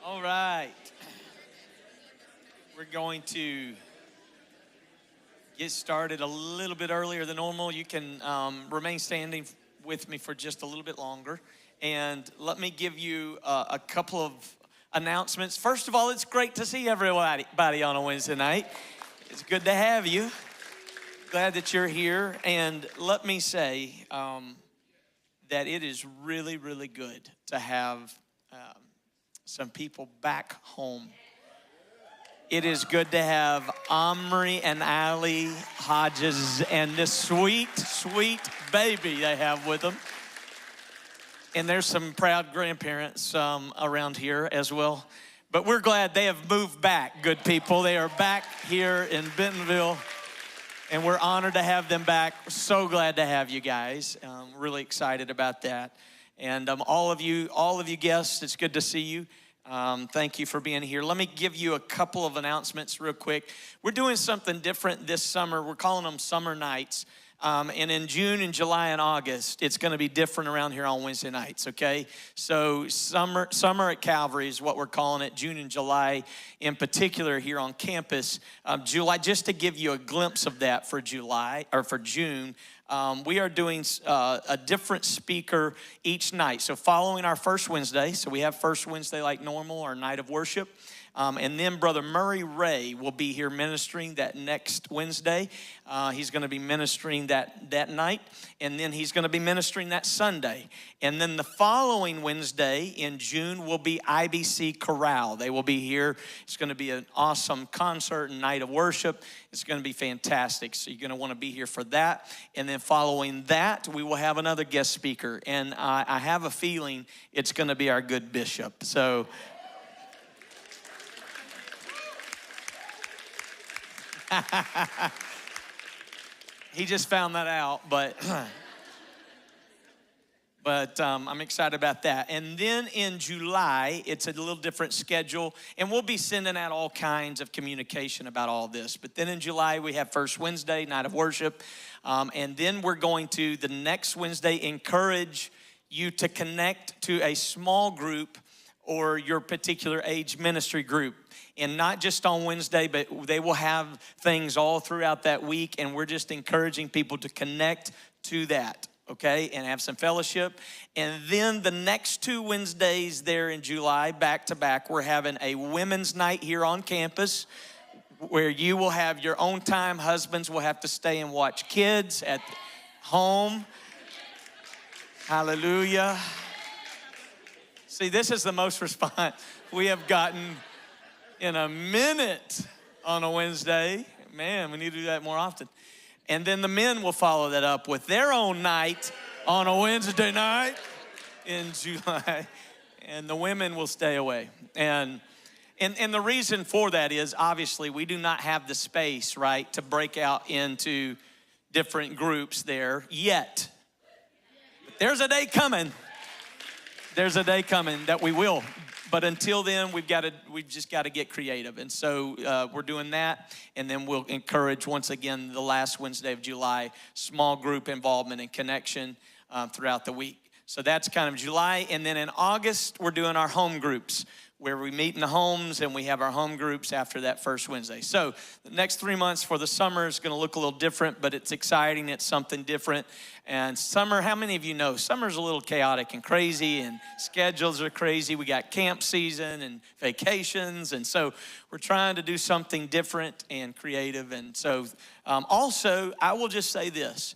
All right. We're going to get started a little bit earlier than normal. You can remain standing with me for just a little bit longer. And let me give you a couple of announcements. First of all, it's great to see everybody on a Wednesday night. It's good to have you. Glad that you're here. And let me say that it is really, really good to have some people back home. It is good to have Omri and Ali Hodges and this sweet, sweet baby they have with them. And there's some proud grandparents around here as well. But we're glad they have moved back, good people. They are back here in Bentonville, and we're honored to have them back. We're so glad to have you guys. Really excited about that. And all of you guests, it's good to see you. Thank you for being here. Let me give you a couple of announcements real quick. We're doing something different this summer. We're calling them summer nights. And in June and July and August, it's going to be different around here on Wednesday nights, okay? So summer at Calvary is what we're calling it, June and July in particular here on campus. July, just to give you a glimpse of that for June, we are doing a different speaker each night. So following our first Wednesday, so we have first Wednesday like normal, our night of worship. And then Brother Murray Ray will be here ministering that next Wednesday. He's going to be ministering that night. And then he's going to be ministering that Sunday. And then the following Wednesday in June will be IBC Chorale. They will be here. It's going to be an awesome concert and night of worship. It's going to be fantastic. So you're going to want to be here for that. And then following that, we will have another guest speaker. And I have a feeling it's going to be our good bishop. So he just found that out, but I'm excited about that. And then in July, it's a little different schedule, and we'll be sending out all kinds of communication about all this. But then in July, we have First Wednesday, night of worship, and then we're going to, the next Wednesday, encourage you to connect to a small group or your particular age ministry group. And not just on Wednesday, but they will have things all throughout that week. And we're just encouraging people to connect to that, okay? And have some fellowship. And then the next 2 Wednesdays there in July, back to back, we're having a women's night here on campus where you will have your own time. Husbands will have to stay and watch kids at home. Hallelujah. See, this is the most response we have gotten in a minute on a Wednesday. Man, we need to do that more often. And then the men will follow that up with their own night on a Wednesday night in July. And the women will stay away. And the reason for that is, obviously, we do not have the space, right, to break out into different groups there yet. But there's a day coming. There's a day coming that we will. But until then, we've just got to get creative. And so we're doing that. And then we'll encourage, once again, the last Wednesday of July, small group involvement and connection throughout the week. So that's kind of July. And then in August, we're doing our home groups, where we meet in the homes and we have our home groups after that first Wednesday. So the next 3 months for the summer is going to look a little different, but it's exciting. It's something different. And summer, how many of you know, summer's a little chaotic and crazy, and schedules are crazy. We got camp season and vacations, and so we're trying to do something different and creative. And so also, I will just say this.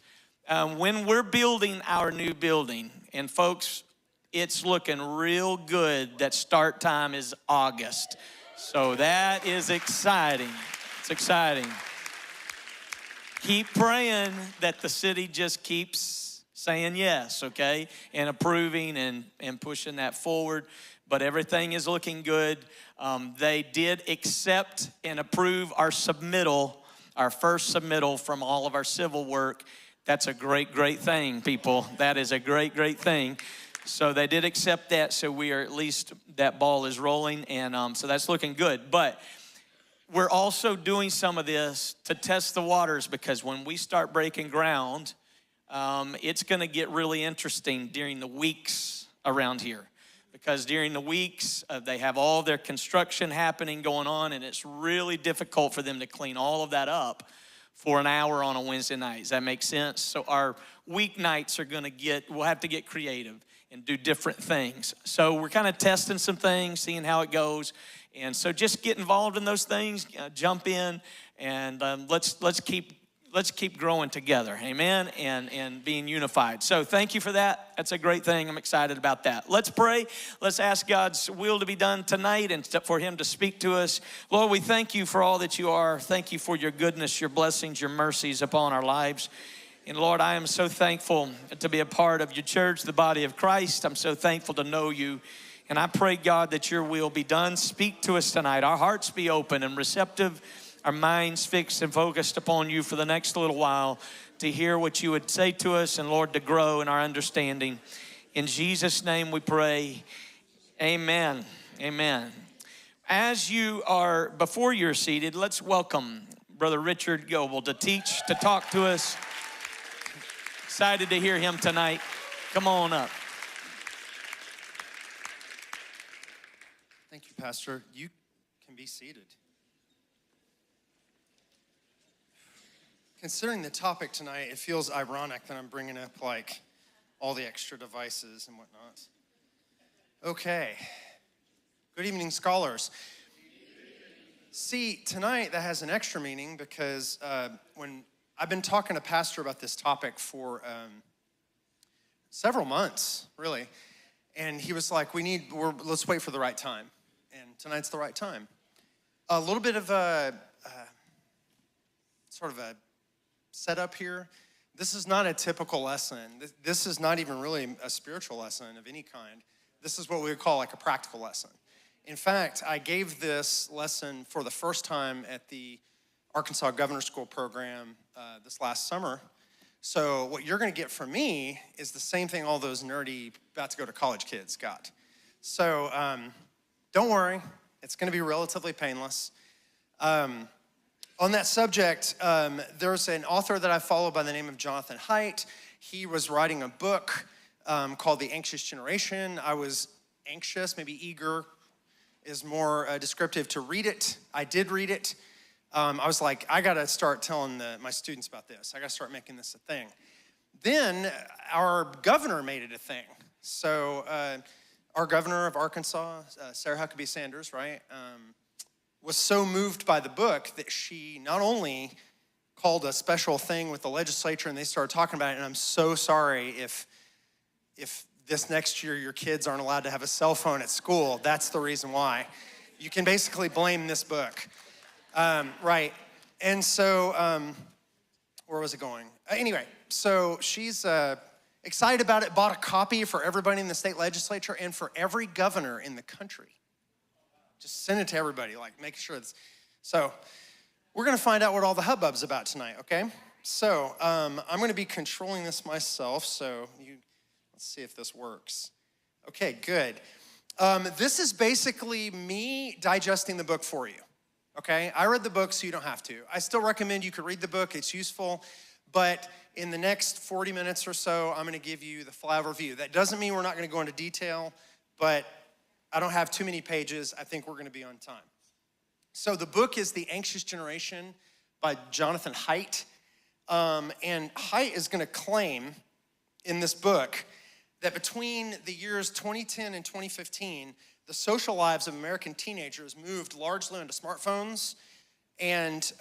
When we're building our new building, and folks, it's looking real good that start time is August. So that is exciting. It's exciting. Keep praying that the city just keeps saying yes, okay? And approving and pushing that forward. But everything is looking good. They did accept and approve our submittal, our first submittal from all of our civil work. That's a great, great thing, people. That is a great, great thing. So they did accept that, so we are, at least that ball is rolling, and so that's looking good. But we're also doing some of this to test the waters, because when we start breaking ground, it's going to get really interesting during the weeks around here. because during the weeks they have all their construction happening going on, and it's really difficult for them to clean all of that up for an hour on a Wednesday night. Does that make sense? So our weeknights are we'll have to get creative and do different things. So we're kind of testing some things, seeing how it goes. And so just get involved in those things, jump in, and let's keep growing together, amen, and being unified. So thank you for that. That's a great thing. I'm excited about that. Let's pray. Let's ask God's will to be done tonight and for him to speak to us. Lord, we thank you for all that you are. Thank you for your goodness, your blessings, your mercies upon our lives. And Lord, I am so thankful to be a part of your church, the body of Christ. I'm so thankful to know you. And I pray, God, that your will be done. Speak to us tonight. Our hearts be open and receptive, our minds fixed and focused upon you for the next little while to hear what you would say to us, and Lord, to grow in our understanding. In Jesus' name we pray, amen, amen. Before you're seated, let's welcome Brother Richard Gobble to teach, to talk to us. Excited to hear him tonight. Come on up. Thank you, Pastor. You can be seated. Considering the topic tonight, it feels ironic that I'm bringing up like all the extra devices and whatnot. Okay. Good evening, scholars. See, tonight that has an extra meaning because when I've been talking to Pastor about this topic for several months, really, and he was like, let's wait for the right time. And tonight's the right time. A little bit of a sort of a setup here. This is not a typical lesson. This is not even really a spiritual lesson of any kind. This is what we would call like a practical lesson. In fact, I gave this lesson for the first time at the Arkansas Governor School program this last summer. So what you're going to get from me is the same thing all those nerdy, about to go to college kids got. So don't worry, it's going to be relatively painless. On that subject, there's an author that I follow by the name of Jonathan Haidt. He was writing a book called The Anxious Generation. I was anxious, maybe eager is more descriptive, to read it. I did read it. I was like, I got to start telling my students about this. I got to start making this a thing. Then our governor made it a thing. So our governor of Arkansas, Sarah Huckabee Sanders, right, was so moved by the book that she not only called a special thing with the legislature and they started talking about it, and I'm so sorry if this next year your kids aren't allowed to have a cell phone at school. That's the reason why. You can basically blame this book. Right. And so, where was it going? Anyway, so she's excited about it, bought a copy for everybody in the state legislature and for every governor in the country. Just send it to everybody, like make sure it's. So we're gonna find out what all the hubbub's about tonight, okay? So I'm gonna be controlling this myself, so let's see if this works. Okay, good. This is basically me digesting the book for you, okay? I read the book, so you don't have to. I still recommend you could read the book, it's useful, but in the next 40 minutes or so, I'm gonna give you the fly overview. That doesn't mean we're not gonna go into detail, but I don't have too many pages. I think we're gonna be on time. So the book is The Anxious Generation by Jonathan Haidt. And Haidt is gonna claim in this book that between the years 2010 and 2015, the social lives of American teenagers moved largely onto smartphones and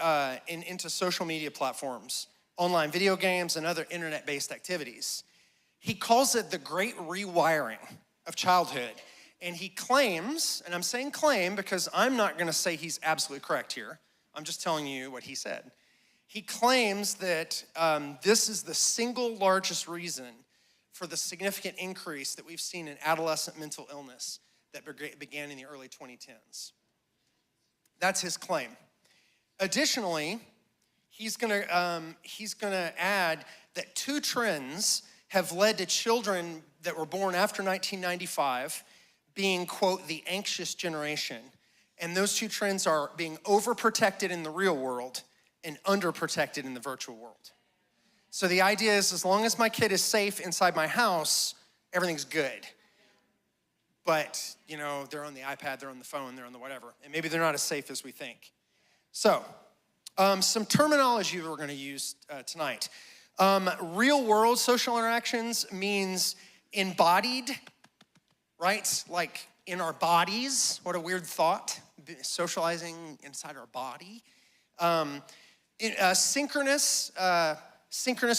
into social media platforms, online video games, and other internet-based activities. He calls it the great rewiring of childhood. And he claims, and I'm saying claim because I'm not gonna say he's absolutely correct here. I'm just telling you what he said. He claims that this is the single largest reason for the significant increase that we've seen in adolescent mental illness that began in the early 2010s. That's his claim. Additionally, he's gonna add that two trends have led to children that were born after 1995 being, quote, the anxious generation. And those two trends are being overprotected in the real world and underprotected in the virtual world. So the idea is as long as my kid is safe inside my house, everything's good. but they're on the iPad, they're on the phone, they're on the whatever, and maybe they're not as safe as we think. So, some terminology we're gonna use tonight. Real world social interactions means embodied, right? Like in our bodies. What a weird thought, socializing inside our body. Synchronous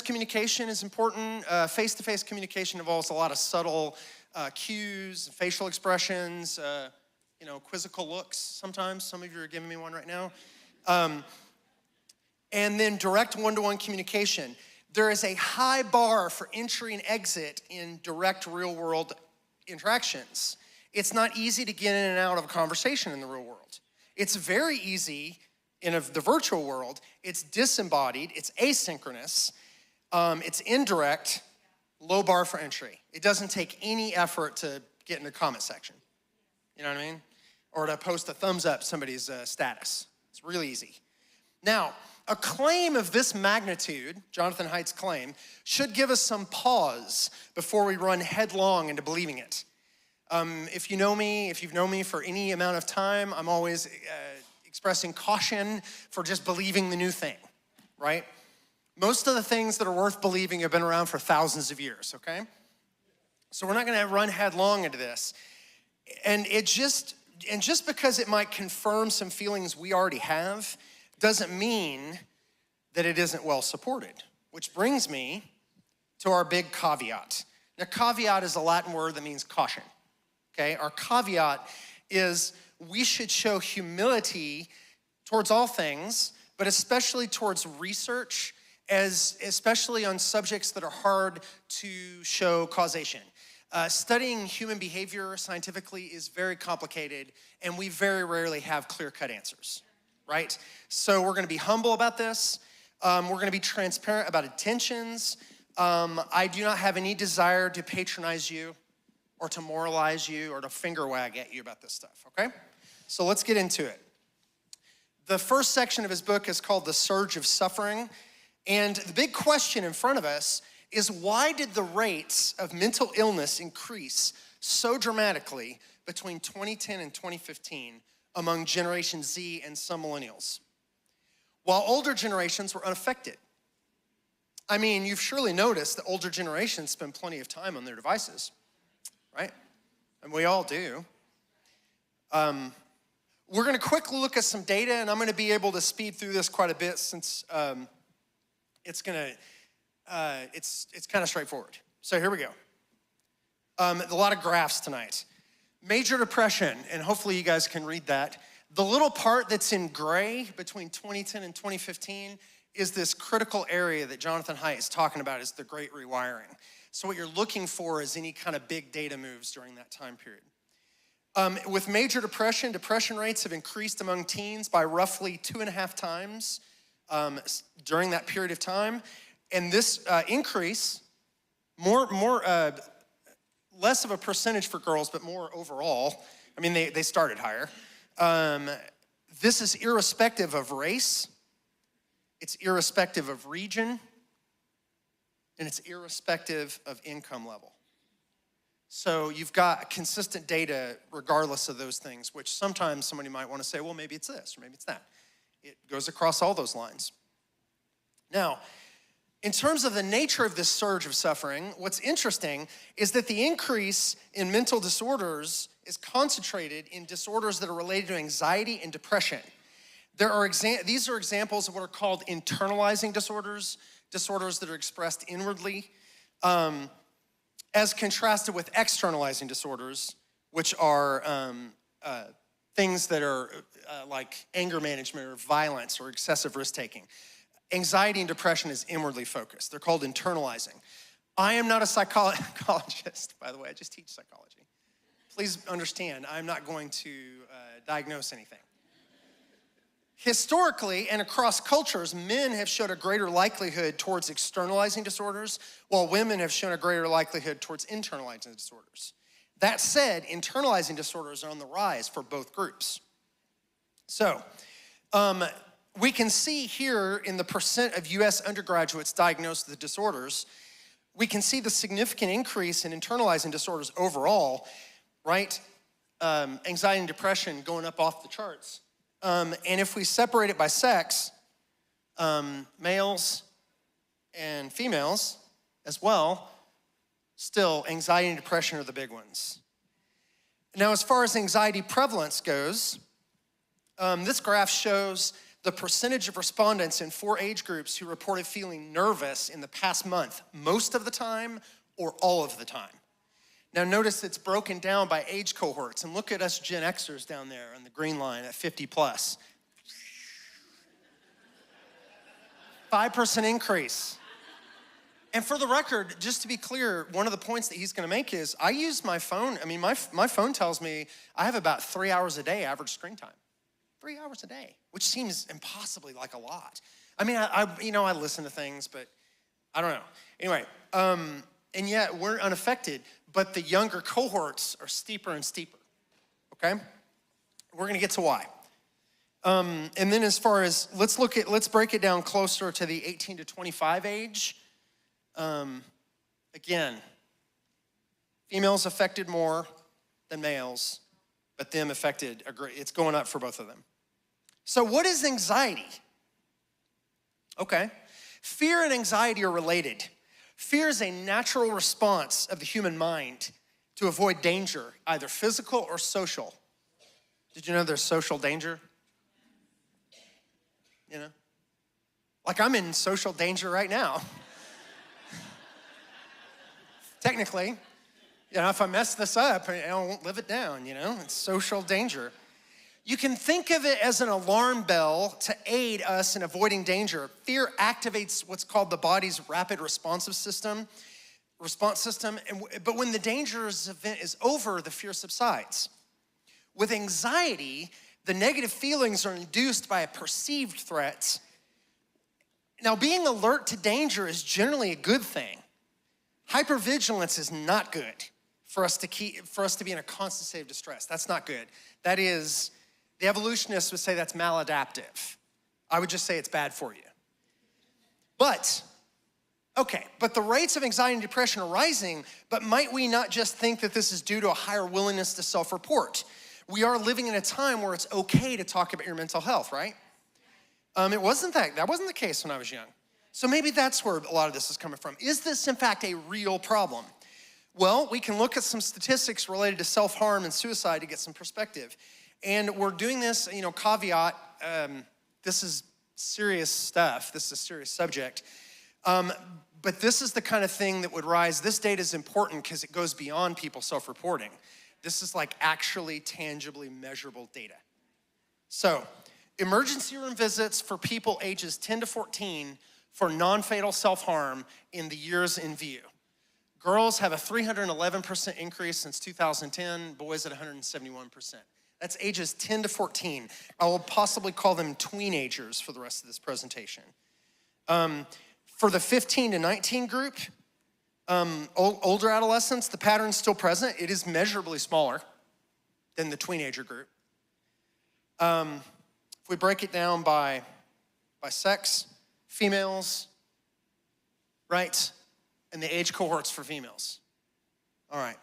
communication is important. Face-to-face communication involves a lot of subtle cues, facial expressions, quizzical looks sometimes. Some of you are giving me one right now. And then direct one-to-one communication. There is a high bar for entry and exit in direct real-world interactions. It's not easy to get in and out of a conversation in the real world. It's very easy in the virtual world. It's disembodied, it's asynchronous, it's indirect, low bar for entry. It doesn't take any effort to get in the comment section. You know what I mean? Or to post a thumbs up somebody's status. It's really easy. Now, a claim of this magnitude, Jonathan Haidt's claim, should give us some pause before we run headlong into believing it. If you've known me for any amount of time, I'm always expressing caution for just believing the new thing, right? Most of the things that are worth believing have been around for thousands of years, okay? So we're not gonna run headlong into this. And just because it might confirm some feelings we already have, doesn't mean that it isn't well supported, which brings me to our big caveat. Now, caveat is a Latin word that means caution, okay? Our caveat is we should show humility towards all things, but especially towards research, especially on subjects that are hard to show causation. Studying human behavior scientifically is very complicated, and we very rarely have clear-cut answers, right? So we're gonna be humble about this. We're gonna be transparent about intentions. I do not have any desire to patronize you or to moralize you or to finger wag at you about this stuff, okay? So let's get into it. The first section of his book is called The Surge of Suffering. And the big question in front of us is, why did the rates of mental illness increase so dramatically between 2010 and 2015 among Generation Z and some millennials, while older generations were unaffected? I mean, you've surely noticed that older generations spend plenty of time on their devices, right? And we all do. We're gonna quickly look at some data, and I'm gonna be able to speed through this quite a bit since it's kind of straightforward. So here we go. A lot of graphs tonight. Major depression, and hopefully you guys can read that. The little part that's in gray between 2010 and 2015 is this critical area that Jonathan Haidt is talking about is the Great Rewiring. So what you're looking for is any kind of big data moves during that time period. With major depression, depression rates have increased among teens by roughly 2.5 times during that period of time. And this increase, less of a percentage for girls, but more overall. I mean, they started higher. This is irrespective of race, it's irrespective of region, and it's irrespective of income level. So you've got consistent data regardless of those things, which sometimes somebody might want to say, well, maybe it's this, or maybe it's that. It goes across all those lines. Now, in terms of the nature of this surge of suffering, what's interesting is that the increase in mental disorders is concentrated in disorders that are related to anxiety and depression. These are examples of what are called internalizing disorders, disorders that are expressed inwardly, as contrasted with externalizing disorders, which are things that are like anger management or violence or excessive risk-taking. Anxiety and depression is inwardly focused. They're called internalizing. I am not a psychologist, by the way, I just teach psychology. Please understand, I'm not going to diagnose anything. Historically and across cultures, men have shown a greater likelihood towards externalizing disorders, while women have shown a greater likelihood towards internalizing disorders. That said, internalizing disorders are on the rise for both groups. So, we can see here in the percent of US undergraduates diagnosed with disorders, we can see the significant increase in internalizing disorders overall, right? Anxiety and depression going up off the charts. And if we separate it by sex, males and females as well, still anxiety and depression are the big ones. Now, as far as anxiety prevalence goes, this graph shows the percentage of respondents in 4 age groups who reported feeling nervous in the past month, most of the time or all of the time. Now notice it's broken down by age cohorts, and look at us Gen Xers down there on the green line at 50 plus. 5% increase. And for the record, just to be clear, one of the points that he's gonna make is, I use my phone, my phone tells me I have about 3 hours a day average screen time. 3 hours a day, which seems impossibly like a lot. I listen to things, but I don't know. Anyway, and yet we're unaffected, but the younger cohorts are steeper and steeper, okay? We're gonna get to why. And then as far as, let's break it down closer to the 18 to 25 age. Again, females affected more than males, but them affected, it's going up for both of them. So what is anxiety? Okay, fear and anxiety are related. Fear is a natural response of the human mind to avoid danger, either physical or social. Did you know there's social danger? You know? Like I'm in social danger right now. Technically, if I mess this up, I won't live it down, It's social danger. You can think of it as an alarm bell to aid us in avoiding danger. Fear activates what's called the body's rapid response system. But when the dangerous event is over, the fear subsides. With anxiety, the negative feelings are induced by a perceived threat. Now, being alert to danger is generally a good thing. Hypervigilance is not good for us to be in a constant state of distress. That's not good. That is, the evolutionists would say that's maladaptive. I would just say it's bad for you. But the rates of anxiety and depression are rising, but might we not just think that this is due to a higher willingness to self-report? We are living in a time where it's okay to talk about your mental health, right? That wasn't the case when I was young. So maybe that's where a lot of this is coming from. Is this in fact a real problem? Well, we can look at some statistics related to self-harm and suicide to get some perspective. And we're doing this, caveat, this is serious stuff, this is a serious subject. But this is the kind of thing that would rise. This data is important because it goes beyond people self-reporting. This is like actually tangibly measurable data. So, emergency room visits for people ages 10 to 14 for non-fatal self-harm in the years in view. Girls have a 311% increase since 2010, boys at 171%. That's ages 10 to 14. I will possibly call them tweenagers for the rest of this presentation. For the 15 to 19 group, older adolescents, the pattern's still present. It is measurably smaller than the tweenager group. If we break it down by sex, females, right? And the age cohorts for females. All right.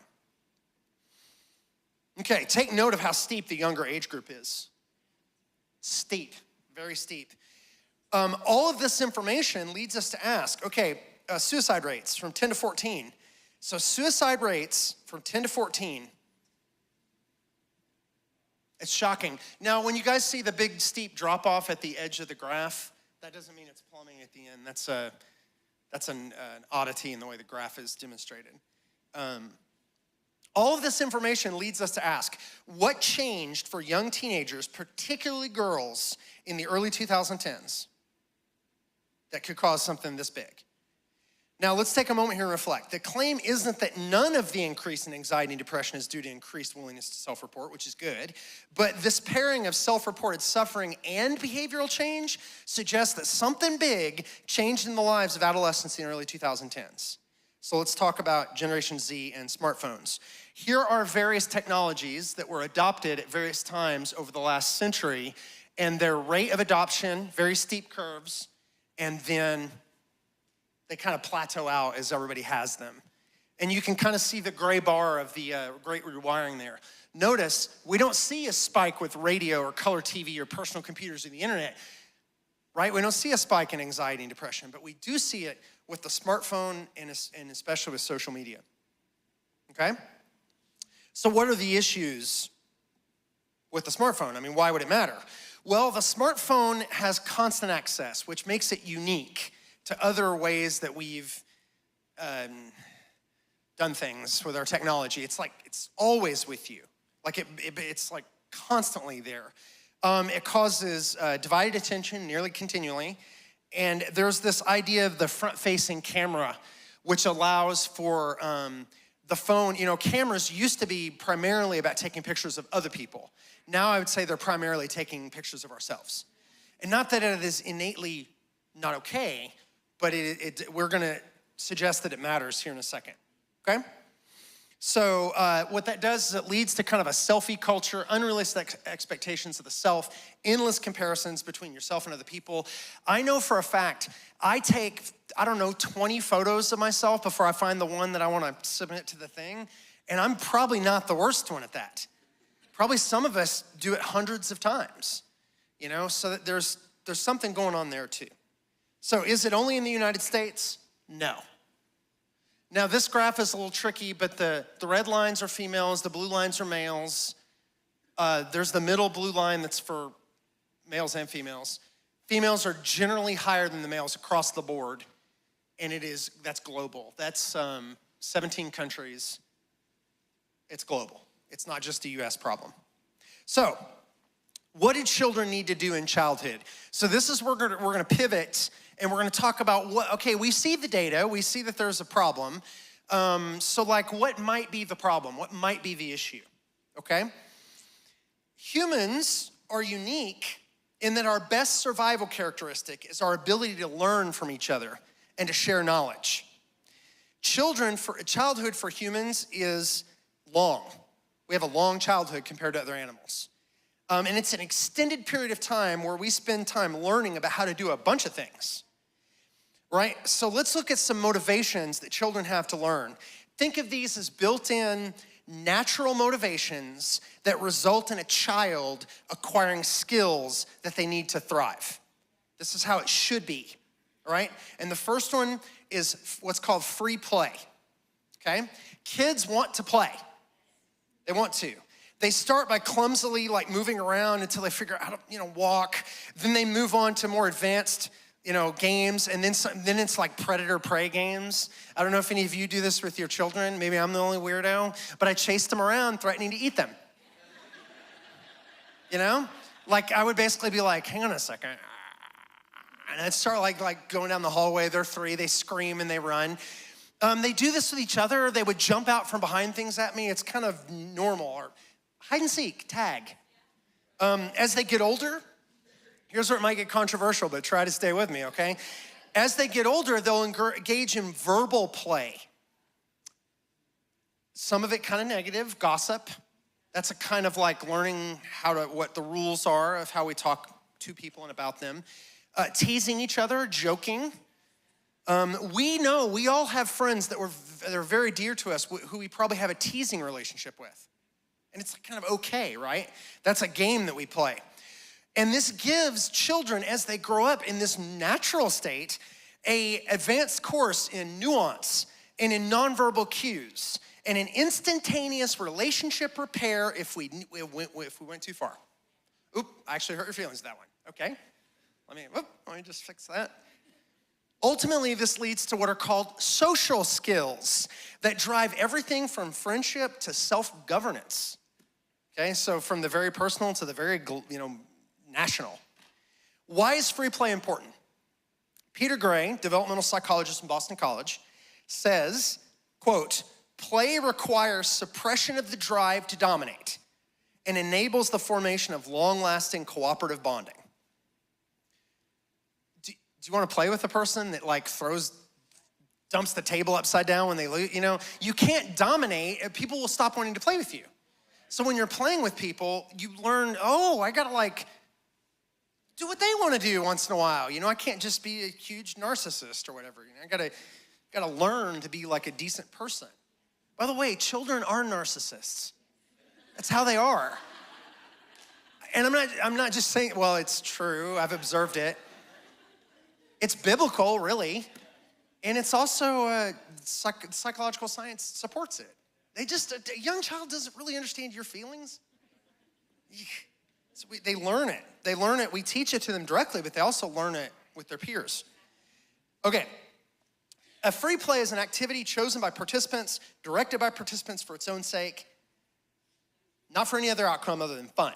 Okay, take note of how steep the younger age group is. Steep, very steep. All of this information leads us to ask, suicide rates from 10 to 14. So suicide rates from 10 to 14, it's shocking. Now, when you guys see the big steep drop off at the edge of the graph, that doesn't mean it's plummeting at the end. That's an oddity in the way the graph is demonstrated. All of this information leads us to ask, what changed for young teenagers, particularly girls, in the early 2010s that could cause something this big? Now, let's take a moment here and reflect. The claim isn't that none of the increase in anxiety and depression is due to increased willingness to self-report, which is good, but this pairing of self-reported suffering and behavioral change suggests that something big changed in the lives of adolescents in the early 2010s. So let's talk about Generation Z and smartphones. Here are various technologies that were adopted at various times over the last century, and their rate of adoption, very steep curves, and then they kind of plateau out as everybody has them. And you can kind of see the gray bar of the great rewiring there. Notice, we don't see a spike with radio or color TV or personal computers or the internet, right? We don't see a spike in anxiety and depression, but we do see it with the smartphone and especially with social media, okay? So what are the issues with the smartphone? I mean, why would it matter? Well, the smartphone has constant access, which makes it unique to other ways that we've done things with our technology. It's like it's always with you. Like it's like constantly there. It causes divided attention nearly continually. And there's this idea of the front-facing camera, which allows for the phone. You know, cameras used to be primarily about taking pictures of other people. Now I would say they're primarily taking pictures of ourselves. And not that it is innately not okay, but we're gonna suggest that it matters here in a second, okay? So what that does is it leads to kind of a selfie culture, unrealistic expectations of the self, endless comparisons between yourself and other people. I know for a fact, I take, 20 photos of myself before I find the one that I wanna submit to the thing, and I'm probably not the worst one at that. Probably some of us do it hundreds of times, you know, so that there's something going on there too. So is it only in the United States? No. Now this graph is a little tricky, but the red lines are females, the blue lines are males. There's the middle blue line that's for males and females. Females are generally higher than the males across the board, and that's global. That's 17 countries. It's global. It's not just a US problem. So, what do children need to do in childhood? So this is where we're gonna pivot, and we're gonna talk about we see the data, we see that there's a problem. So like, what might be the problem? What might be the issue, okay? Humans are unique in that our best survival characteristic is our ability to learn from each other and to share knowledge. Childhood for humans is long. We have a long childhood compared to other animals. And it's an extended period of time where we spend time learning about how to do a bunch of things, right? So let's look at some motivations that children have to learn. Think of these as built-in natural motivations that result in a child acquiring skills that they need to thrive. This is how it should be, all right? And the first one is what's called free play, okay? Kids want to play. They want to. They start by clumsily like moving around until they figure out how to, walk. Then they move on to more advanced, games, and then it's like predator-prey games. I don't know if any of you do this with your children. Maybe I'm the only weirdo, but I chased them around threatening to eat them. Like I would basically be like, hang on a second. And I'd start like going down the hallway. They're 3, they scream and they run. They do this with each other. They would jump out from behind things at me. It's kind of normal. Or hide and seek, tag. As they get older, here's where it might get controversial, but try to stay with me, okay? As they get older, they'll engage in verbal play. Some of it kind of negative, gossip. That's a kind of like learning what the rules are of how we talk to people and about them. Teasing each other, joking. We know we all have friends that are very dear to us who we probably have a teasing relationship with. And it's kind of okay, right? That's a game that we play. And this gives children, as they grow up in this natural state, an advanced course in nuance and in nonverbal cues and an instantaneous relationship repair if we went too far. Oop, I actually hurt your feelings with that one. Okay, let me just fix that. Ultimately, this leads to what are called social skills that drive everything from friendship to self-governance. Okay, so from the very personal to the very, national. Why is free play important? Peter Gray, developmental psychologist from Boston College, says, quote, play requires suppression of the drive to dominate and enables the formation of long-lasting cooperative bonding. Do you want to play with a person that dumps the table upside down when they lose? You can't dominate. People will stop wanting to play with you. So when you're playing with people, you learn, I gotta do what they want to do once in a while. I can't just be a huge narcissist or whatever. I gotta learn to be like a decent person. By the way, children are narcissists. That's how they are. And I'm not just saying, well, it's true, I've observed it. It's biblical, really. And it's also, psychological science supports it. A young child doesn't really understand your feelings. They learn it. They learn it. We teach it to them directly, but they also learn it with their peers. Okay. A free play is an activity chosen by participants, directed by participants for its own sake, not for any other outcome other than fun.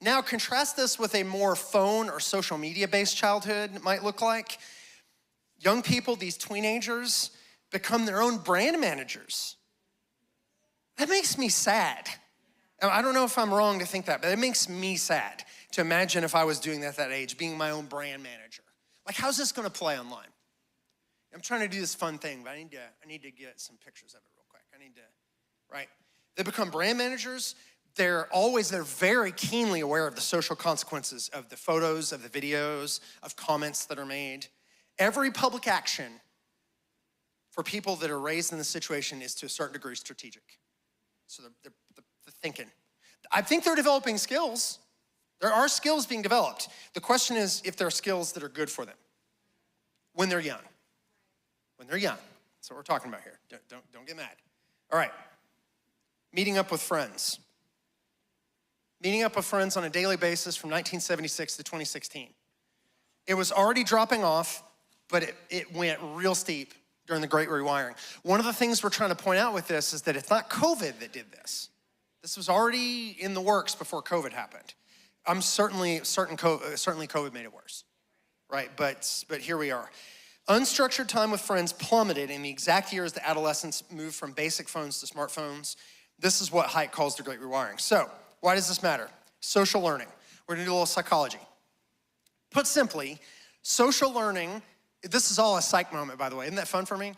Now, contrast this with a more phone or social media-based childhood might look like. Young people, these teenagers, become their own brand managers. That makes me sad. I don't know if I'm wrong to think that, but it makes me sad to imagine if I was doing that at that age, being my own brand manager. Like, how's this gonna play online? I'm trying to do this fun thing, but I need to get some pictures of it real quick. Right? They become brand managers. They're very keenly aware of the social consequences of the photos, of the videos, of comments that are made. Every public action for people that are raised in this situation is to a certain degree strategic. So they're thinking. I think they're developing skills. There are skills being developed. The question is if there are skills that are good for them when they're young. When they're young. That's what we're talking about here. Don't get mad. All right. Meeting up with friends. Meeting up with friends on a daily basis from 1976 to 2016. It was already dropping off, but it went real steep during the Great Rewiring. One of the things we're trying to point out with this is that it's not COVID that did this. This was already in the works before COVID happened. I'm certainly COVID made it worse, right? But here we are. Unstructured time with friends plummeted in the exact year as the adolescents moved from basic phones to smartphones. This is what Haidt calls the Great Rewiring. So, why does this matter? Social learning. We're gonna do a little psychology. Put simply, social learning, this is all a psych moment, by the way. Isn't that fun for me?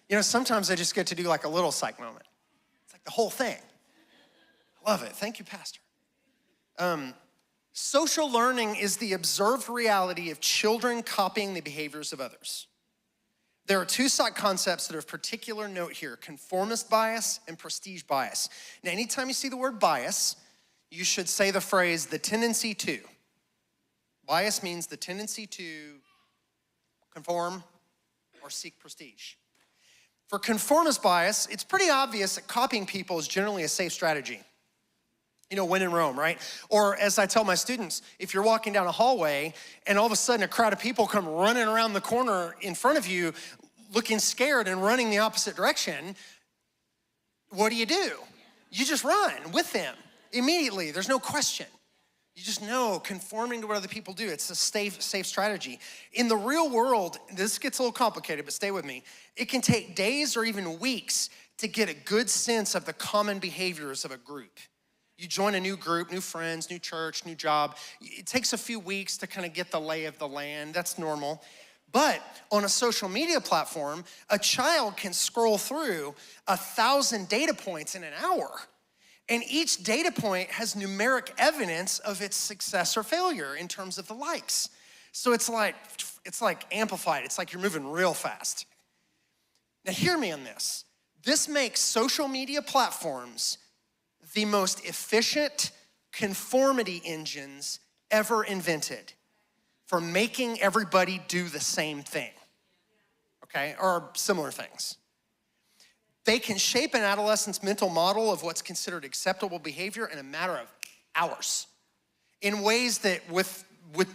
Man, sometimes I just get to do like a little psych moment. It's like the whole thing. I love it. Thank you, Pastor. Social learning is the observed reality of children copying the behaviors of others. There are two psych concepts that are of particular note here, conformist bias and prestige bias. Now, anytime you see the word bias, you should say the phrase, the tendency to. Bias means the tendency to conform or seek prestige. For conformist bias, it's pretty obvious that copying people is generally a safe strategy. When in Rome, right? Or as I tell my students, if you're walking down a hallway and all of a sudden a crowd of people come running around the corner in front of you, looking scared and running the opposite direction, what do? You just run with them immediately. There's no question. You just know, conforming to what other people do, it's a safe strategy. In the real world, this gets a little complicated, but stay with me. It can take days or even weeks to get a good sense of the common behaviors of a group. You join a new group, new friends, new church, new job. It takes a few weeks to kind of get the lay of the land. That's normal. But on a social media platform, a child can scroll through 1,000 data points in an hour. And each data point has numeric evidence of its success or failure in terms of the likes. So it's like amplified. It's like you're moving real fast. Now hear me on this. This makes social media platforms the most efficient conformity engines ever invented for making everybody do the same thing, okay, or similar things. They can shape an adolescent's mental model of what's considered acceptable behavior in a matter of hours in ways that, with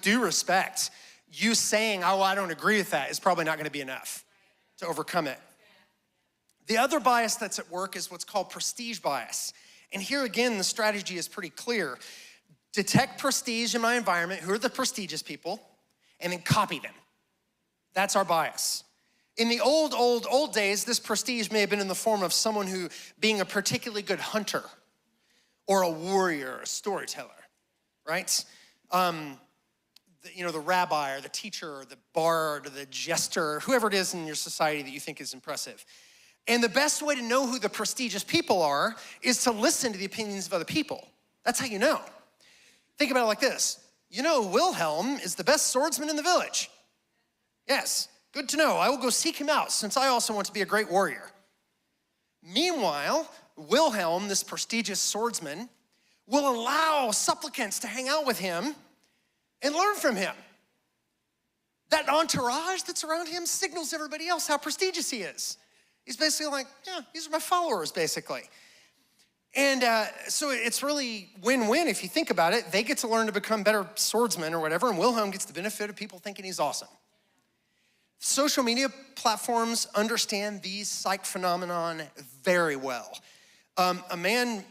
due respect, you saying, oh, I don't agree with that is probably not gonna be enough to overcome it. The other bias that's at work is what's called prestige bias. And here again, the strategy is pretty clear. Detect prestige in my environment, who are the prestigious people, and then copy them. That's our bias. In the old days, this prestige may have been in the form of someone who being a particularly good hunter or a warrior, a storyteller, right? The rabbi or the teacher or the bard or the jester, whoever it is in your society that you think is impressive. And the best way to know who the prestigious people are is to listen to the opinions of other people. That's how you know. Think about it like this. Wilhelm is the best swordsman in the village. Yes, good to know. I will go seek him out since I also want to be a great warrior. Meanwhile, Wilhelm, this prestigious swordsman, will allow supplicants to hang out with him and learn from him. That entourage that's around him signals to everybody else how prestigious he is. He's basically like, yeah, these are my followers, basically. And so it's really win-win if you think about it. They get to learn to become better swordsmen or whatever, and Wilhelm gets the benefit of people thinking he's awesome. Social media platforms understand these psych phenomenon very well. A man,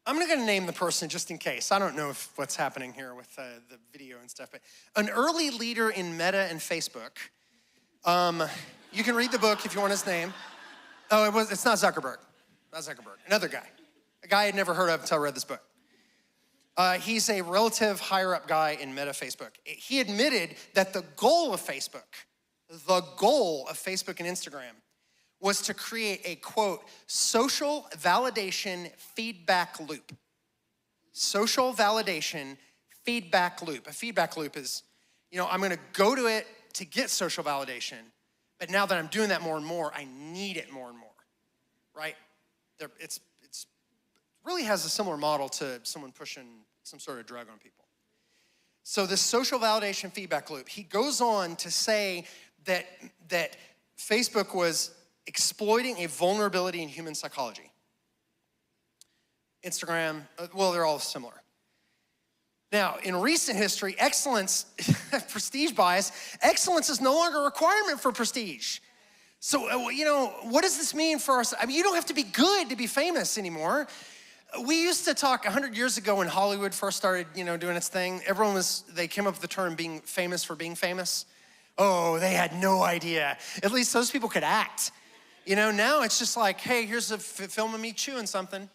I'm not gonna name the person just in case. I don't know what's happening here with the video and stuff, but an early leader in Meta and Facebook. You can read the book if you want his name. Oh, it's not Zuckerberg. Not Zuckerberg, another guy. A guy I'd never heard of until I read this book. He's a relative higher up guy in Meta Facebook. He admitted that the goal of Facebook and Instagram was to create a, quote, social validation feedback loop. Social validation feedback loop. A feedback loop is, I'm gonna go to it to get social validation, but now that I'm doing that more and more, I need it more and more, right? It's really has a similar model to someone pushing some sort of drug on people. So this social validation feedback loop, he goes on to say that Facebook was exploiting a vulnerability in human psychology. Instagram, well, they're all similar. Now, in recent history, excellence, prestige bias, excellence is no longer a requirement for prestige. So, what does this mean for us? I mean, you don't have to be good to be famous anymore. We used to talk 100 years ago when Hollywood first started, doing its thing. They came up with the term being famous for being famous. Oh, they had no idea. At least those people could act. Now it's just like, hey, here's a film of me chewing something.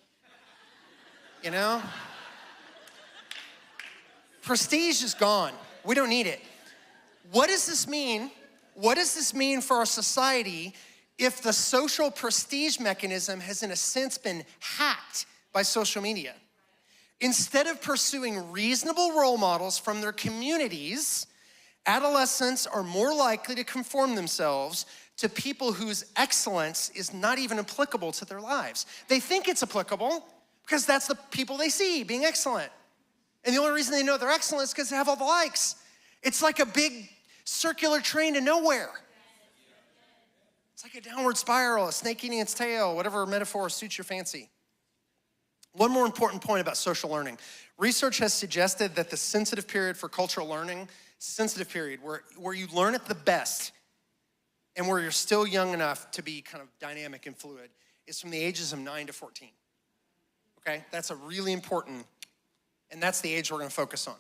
Prestige is gone. We don't need it. What does this mean? What does this mean for our society if the social prestige mechanism has, in a sense, been hacked by social media? Instead of pursuing reasonable role models from their communities, adolescents are more likely to conform themselves to people whose excellence is not even applicable to their lives. They think it's applicable because that's the people they see being excellent. And the only reason they know they're excellent is because they have all the likes. It's like a big circular train to nowhere. It's like a downward spiral, a snake eating its tail, whatever metaphor suits your fancy. One more important point about social learning. Research has suggested that the sensitive period for cultural learning, sensitive period where you learn at the best and where you're still young enough to be kind of dynamic and fluid, is from the ages of 9 to 14. Okay, that's a really important, and that's the age we're gonna focus on.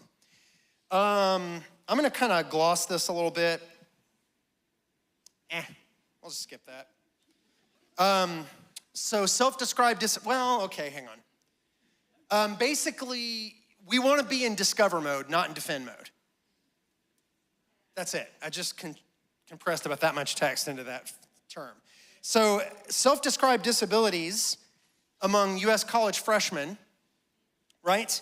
I'm gonna kind of gloss this a little bit. I'll just skip that. So self-described, hang on. Basically, we wanna be in discover mode, not in defend mode. That's it. I just compressed about that much text into that term. So self-described disabilities among US college freshmen, right?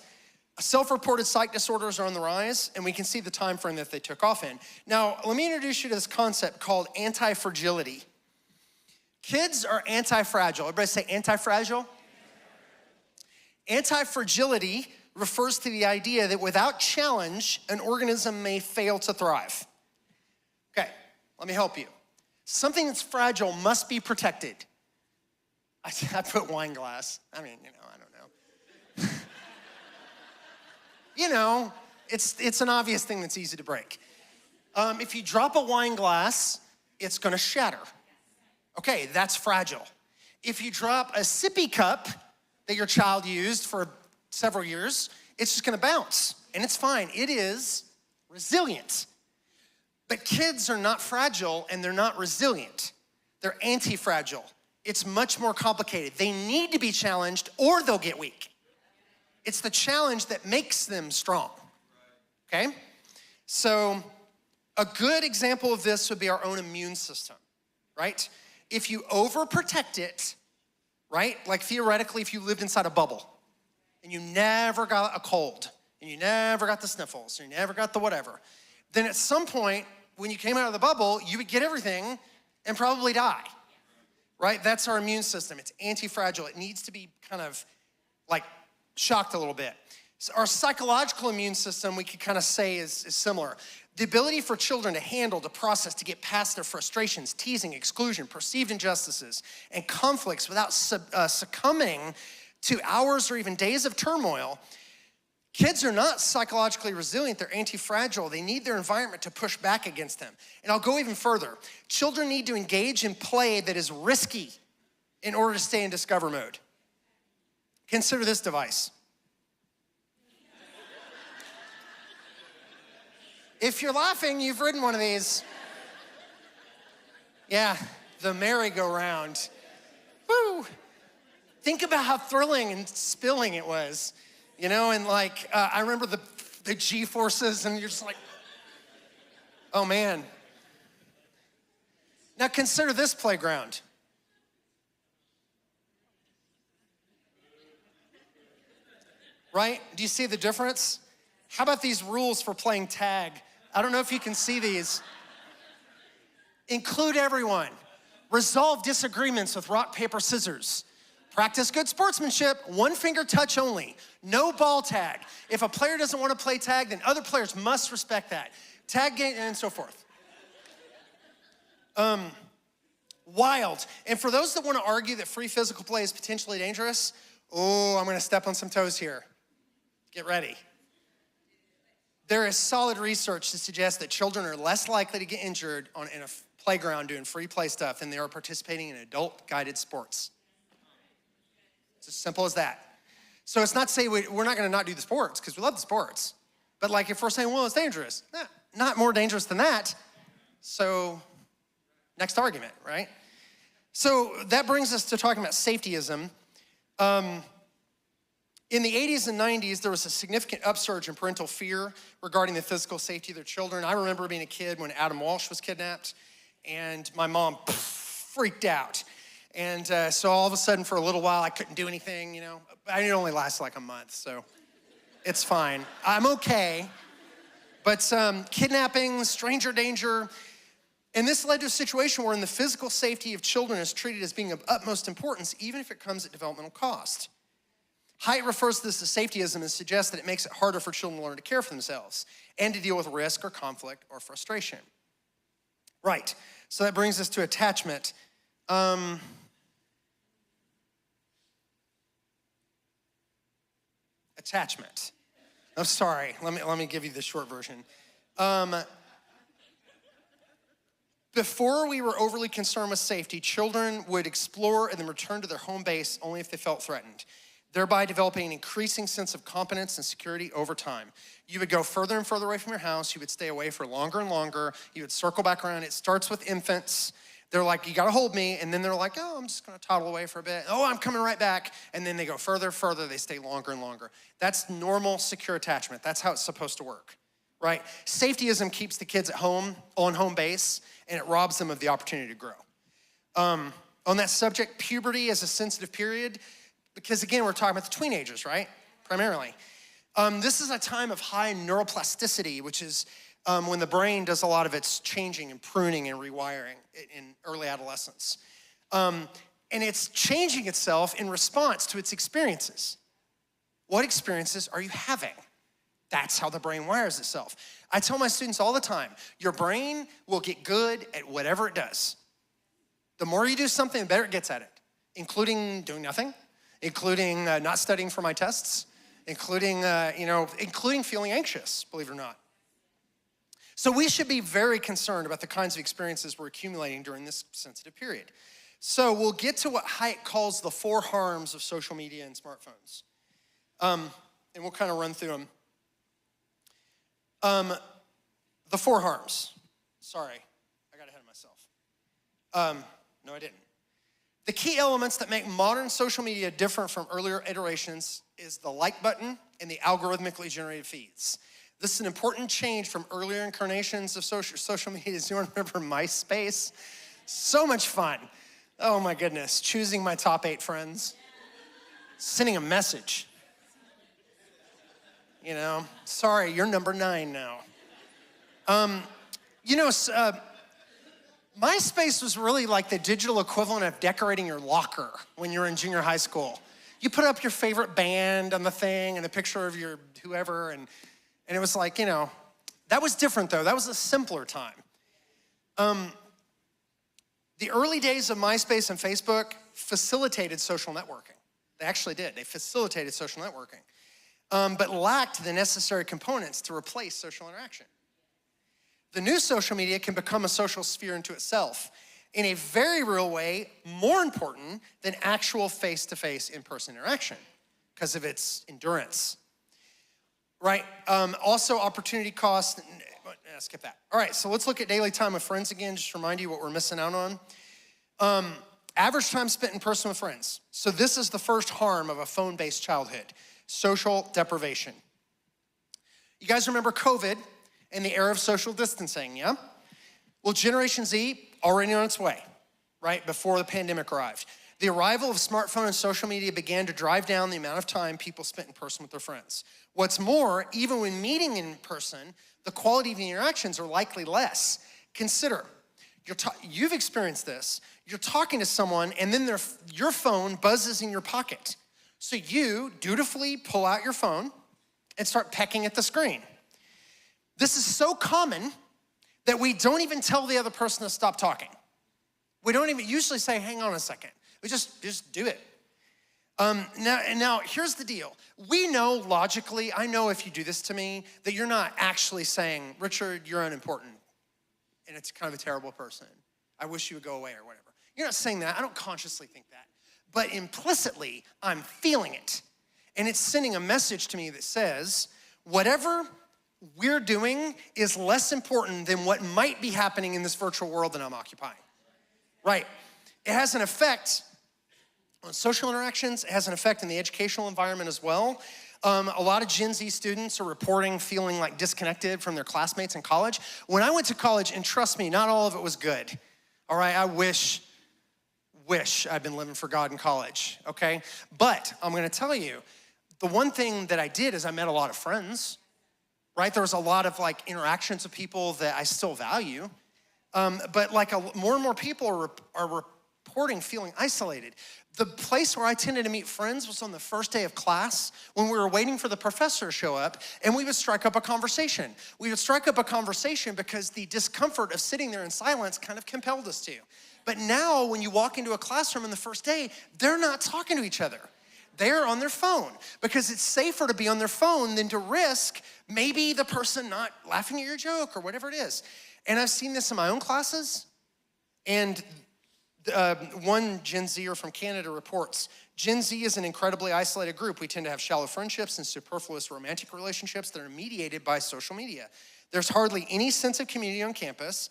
Self-reported psych disorders are on the rise, and we can see the time frame that they took off in. Now, let me introduce you to this concept called antifragility. Kids are anti-fragile. Everybody say anti-fragile? Antifragility refers to the idea that without challenge, an organism may fail to thrive. Okay, let me help you. Something that's fragile must be protected. I put wine glass. I mean, I don't know. It's an obvious thing that's easy to break. If you drop a wine glass, it's gonna shatter. Okay, that's fragile. If you drop a sippy cup that your child used for several years, it's just gonna bounce, and it's fine. It is resilient. But kids are not fragile and they're not resilient. They're anti-fragile. It's much more complicated. They need to be challenged or they'll get weak. It's the challenge that makes them strong, okay? So a good example of this would be our own immune system, right? If you overprotect it, right? Like theoretically, if you lived inside a bubble and you never got a cold and you never got the sniffles and you never got the whatever, then at some point when you came out of the bubble, you would get everything and probably die. right? That's our immune system. It's anti-fragile. It needs to be kind of like shocked a little bit. So our psychological immune system, we could kind of say is similar. The ability for children to handle, to process, to get past their frustrations, teasing, exclusion, perceived injustices, and conflicts without succumbing to hours or even days of turmoil. Kids are not psychologically resilient, they're anti-fragile. They need their environment to push back against them. And I'll go even further. Children need to engage in play that is risky in order to stay in discover mode. Consider this device. If you're laughing, you've ridden one of these. Yeah, the merry-go-round. Woo! Think about how thrilling and spilling it was. You know, and like, I remember the G-forces, and you're just like, oh man. Now consider this playground. Right? Do you see the difference? How about these rules for playing tag? I don't know if you can see these. Include everyone. Resolve disagreements with rock, paper, scissors. Practice good sportsmanship, one finger touch only. No ball tag. If a player doesn't want to play tag, then other players must respect that. Tag game and so forth. Wild. And for those that want to argue that free physical play is potentially dangerous, I'm going to step on some toes here. Get ready. There is solid research to suggest that children are less likely to get injured in a playground doing free play stuff than they are participating in adult-guided sports. It's as simple as that. So it's not to say we're not gonna not do the sports, because we love the sports. But like if we're saying, well, it's dangerous, not more dangerous than that. So next argument, right? So that brings us to talking about safety-ism. In the 80s and 90s, there was a significant upsurge in parental fear regarding the physical safety of their children. I remember being a kid when Adam Walsh was kidnapped, and my mom freaked out. And so all of a sudden, for a little while, I couldn't do anything, you know. It only lasted like a month, so it's fine. I'm okay. But kidnapping, stranger danger, and this led to a situation where the physical safety of children is treated as being of utmost importance, even if it comes at developmental cost. Haidt refers to this as safety-ism and suggests that it makes it harder for children to learn to care for themselves and to deal with risk or conflict or frustration. Right, so that brings us to attachment. Attachment. I'm sorry, let me give you the short version. Before we were overly concerned with safety, children would explore and then return to their home base only if they felt threatened, thereby developing an increasing sense of competence and security over time. You would go further and further away from your house. You would stay away for longer and longer. You would circle back around. It starts with infants. They're like, you gotta hold me. And then they're like, oh, I'm just gonna toddle away for a bit. Oh, I'm coming right back. And then they go further, further. They stay longer and longer. That's normal, secure attachment. That's how it's supposed to work, right? Safety-ism keeps the kids at home, on home base, and it robs them of the opportunity to grow. On that subject, puberty is a sensitive period. Because again, we're talking about the teenagers, right? Primarily. This is a time of high neuroplasticity, which is when the brain does a lot of its changing and pruning and rewiring in early adolescence. And it's changing itself in response to its experiences. What experiences are you having? That's how the brain wires itself. I tell my students all the time, your brain will get good at whatever it does. The more you do something, the better it gets at it, including doing nothing, including not studying for my tests, including feeling anxious, believe it or not. So we should be very concerned about the kinds of experiences we're accumulating during this sensitive period. So we'll get to what Haidt calls the 4 harms of social media and smartphones. And we'll kind of run through them. The 4 harms. Sorry, I got ahead of myself. No, I didn't. The key elements that make modern social media different from earlier iterations is the like button and the algorithmically generated feeds. This is an important change from earlier incarnations of social media. Does anyone remember MySpace? So much fun. Oh my goodness, choosing my top 8 friends, sending a message. You know, sorry, you're number 9 now. MySpace was really like the digital equivalent of decorating your locker when you were in junior high school. You put up your favorite band on the thing and a picture of your whoever, and it was like, that was different though. That was a simpler time. The early days of MySpace and Facebook facilitated social networking. They actually did. They facilitated social networking, but lacked the necessary components to replace social interaction. The new social media can become a social sphere unto itself in a very real way, more important than actual face-to-face in-person interaction because of its endurance, right? Also opportunity cost, skip that. All right, so let's look at daily time with friends again, just to remind you what we're missing out on. Average time spent in person with friends. So this is the first harm of a phone-based childhood, social deprivation. You guys remember COVID and the era of social distancing, yeah? Well, Generation Z already on its way, right, before the pandemic arrived. The arrival of smartphone and social media began to drive down the amount of time people spent in person with their friends. What's more, even when meeting in person, the quality of the interactions are likely less. Consider, you've experienced this. You're talking to someone and then your phone buzzes in your pocket. So you dutifully pull out your phone and start pecking at the screen. This is so common that we don't even tell the other person to stop talking. We don't even usually say, hang on a second. We just do it. Now, here's the deal. We know logically, I know if you do this to me, that you're not actually saying, Richard, you're unimportant, and it's kind of a terrible person. I wish you would go away or whatever. You're not saying that. I don't consciously think that. But implicitly, I'm feeling it. And it's sending a message to me that says, whatever we're doing is less important than what might be happening in this virtual world that I'm occupying. Right. It has an effect on social interactions. It has an effect in the educational environment as well. A lot of Gen Z students are reporting feeling like disconnected from their classmates in college. When I went to college, and trust me, not all of it was good. All right, I wish I'd been living for God in college, okay? But I'm gonna tell you, the one thing that I did is I met a lot of friends, right? There was a lot of like interactions with people that I still value. But like more and more people are reporting feeling isolated. The place where I tended to meet friends was on the first day of class when we were waiting for the professor to show up, and we would strike up a conversation. We would strike up a conversation because the discomfort of sitting there in silence kind of compelled us to. But now when you walk into a classroom on the first day, they're not talking to each other. They're on their phone because it's safer to be on their phone than to risk maybe the person not laughing at your joke or whatever it is. And I've seen this in my own classes, and one Gen Zer from Canada reports, Gen Z is an incredibly isolated group. We tend to have shallow friendships and superfluous romantic relationships that are mediated by social media. There's hardly any sense of community on campus.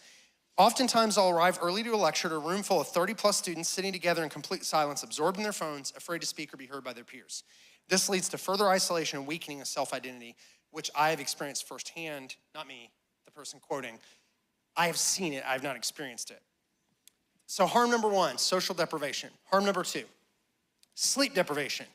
Oftentimes I'll arrive early to a lecture to a room full of 30+ students sitting together in complete silence, absorbed in their phones, afraid to speak or be heard by their peers. This leads to further isolation and weakening of self-identity, which I have experienced firsthand, not me, the person quoting. I have seen it, I have not experienced it. So harm number one, social deprivation. Harm number two, sleep deprivation.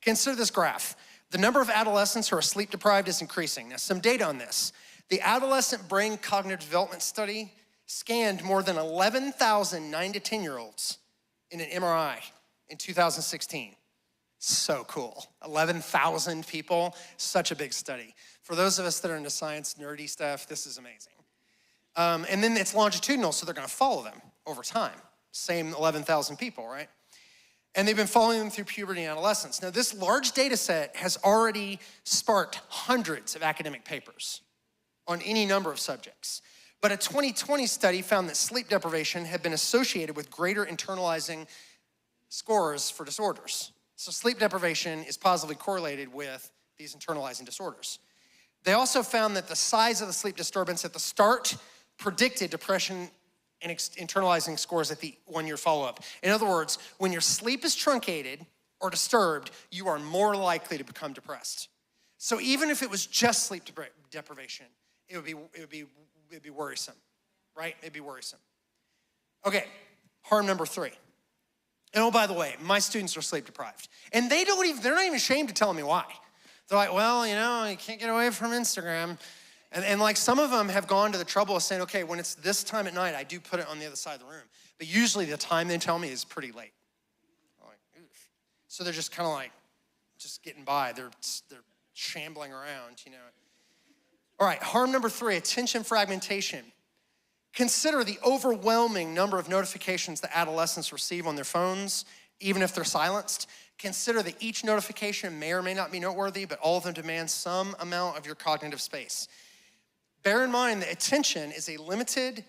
Consider this graph. The number of adolescents who are sleep deprived is increasing. Now, some data on this. The Adolescent Brain Cognitive Development Study scanned more than 11,000 9 to 10-year-olds in an MRI in 2016. So cool. 11,000 people, such a big study. For those of us that are into science, nerdy stuff, this is amazing. And then it's longitudinal, so they're gonna follow them over time. Same 11,000 people, right? And they've been following them through puberty and adolescence. Now, this large data set has already sparked hundreds of academic papers on any number of subjects. But a 2020 study found that sleep deprivation had been associated with greater internalizing scores for disorders. So sleep deprivation is positively correlated with these internalizing disorders. They also found that the size of the sleep disturbance at the start predicted depression and internalizing scores at the 1-year follow-up. In other words, when your sleep is truncated or disturbed, you are more likely to become depressed. So even if it was just sleep deprivation, it would be worrisome, right? It'd be worrisome. Okay, harm number three. And oh, by the way, my students are sleep deprived. And they're not even ashamed to tell me why. They're like, well, you can't get away from Instagram. And like some of them have gone to the trouble of saying, okay, when it's this time at night, I do put it on the other side of the room. But usually the time they tell me is pretty late. I'm like, oof. So they're just kind of like, just getting by. They're shambling around, you know. All right, harm number 3, attention fragmentation. Consider the overwhelming number of notifications that adolescents receive on their phones, even if they're silenced. Consider that each notification may or may not be noteworthy, but all of them demand some amount of your cognitive space. Bear in mind that attention is a limited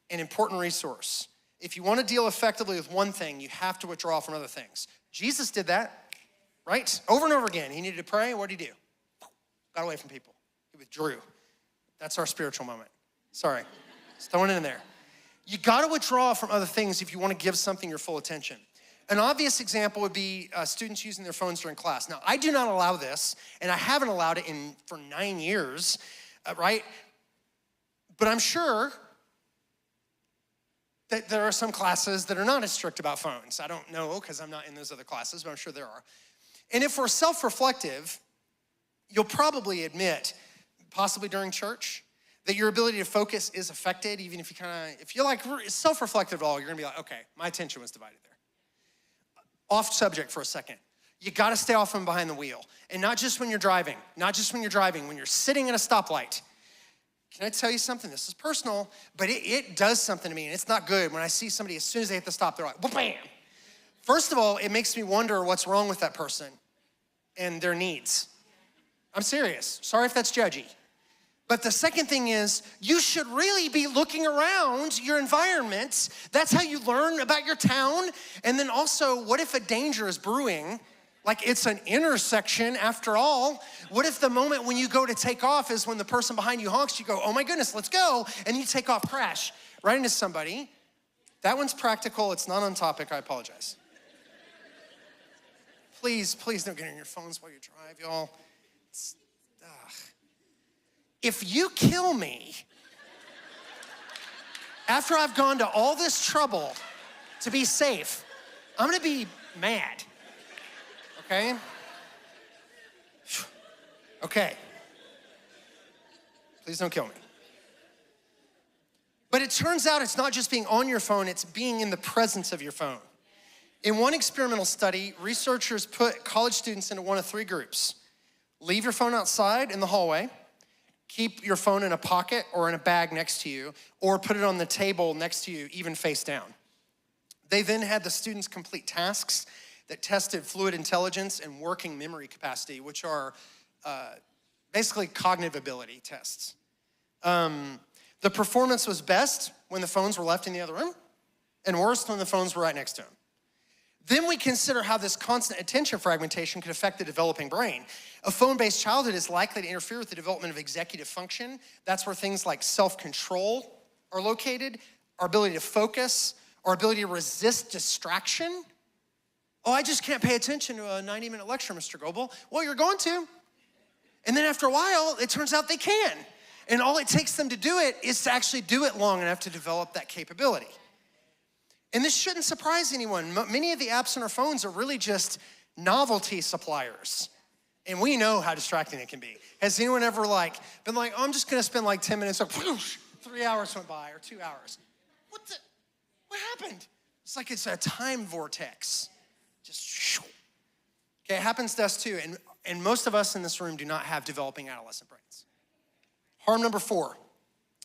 and important resource. If you want to deal effectively with one thing, you have to withdraw from other things. Jesus did that, right? Over and over again. He needed to pray. What did he do? Got away from people. He withdrew. That's our spiritual moment. Sorry. Just throwing it in there. You got to withdraw from other things if you want to give something your full attention. An obvious example would be students using their phones during class. Now, I do not allow this, and I haven't allowed it for 9 years, right? But I'm sure that there are some classes that are not as strict about phones. I don't know because I'm not in those other classes, but I'm sure there are. And if we're self-reflective, you'll probably admit, possibly during church, that your ability to focus is affected, even if if you're like self-reflective at all, you're gonna be like, okay, my attention was divided there. Off subject for a second. You gotta stay off from behind the wheel. And not just when you're driving, when you're sitting at a stoplight. Can I tell you something? This is personal, but it does something to me, and it's not good when I see somebody, as soon as they hit the stop, they're like, bam. First of all, it makes me wonder what's wrong with that person and their needs. I'm serious. Sorry if that's judgy. But the second thing is, you should really be looking around your environment. That's how you learn about your town. And then also, what if a danger is brewing? Like it's an intersection after all. What if the moment when you go to take off is when the person behind you honks, you go, oh my goodness, let's go. And you take off, crash right into somebody. That one's practical. It's not on topic. I apologize. Please don't get on your phones while you drive, y'all. If you kill me after I've gone to all this trouble to be safe, I'm gonna be mad, okay? Okay. Please don't kill me. But it turns out it's not just being on your phone, it's being in the presence of your phone. In one experimental study, researchers put college students into one of 3 groups. Leave your phone outside in the hallway, keep your phone in a pocket or in a bag next to you, or put it on the table next to you, even face down. They then had the students complete tasks that tested fluid intelligence and working memory capacity, which are basically cognitive ability tests. The performance was best when the phones were left in the other room, and worst when the phones were right next to them. Then we consider how this constant attention fragmentation could affect the developing brain. A phone-based childhood is likely to interfere with the development of executive function. That's where things like self-control are located, our ability to focus, our ability to resist distraction. Oh, I just can't pay attention to a 90-minute lecture, Mr. Gobble. Well, you're going to. And then after a while, it turns out they can. And all it takes them to do it is to actually do it long enough to develop that capability. And this shouldn't surprise anyone. Many of the apps on our phones are really just novelty suppliers. And we know how distracting it can be. Has anyone ever been like, oh, I'm just gonna spend 10 minutes, whoosh, 3 hours went by or 2 hours. What happened? It's like it's a time vortex. Just shoo. Okay, it happens to us too. And most of us in this room do not have developing adolescent brains. Harm number 4,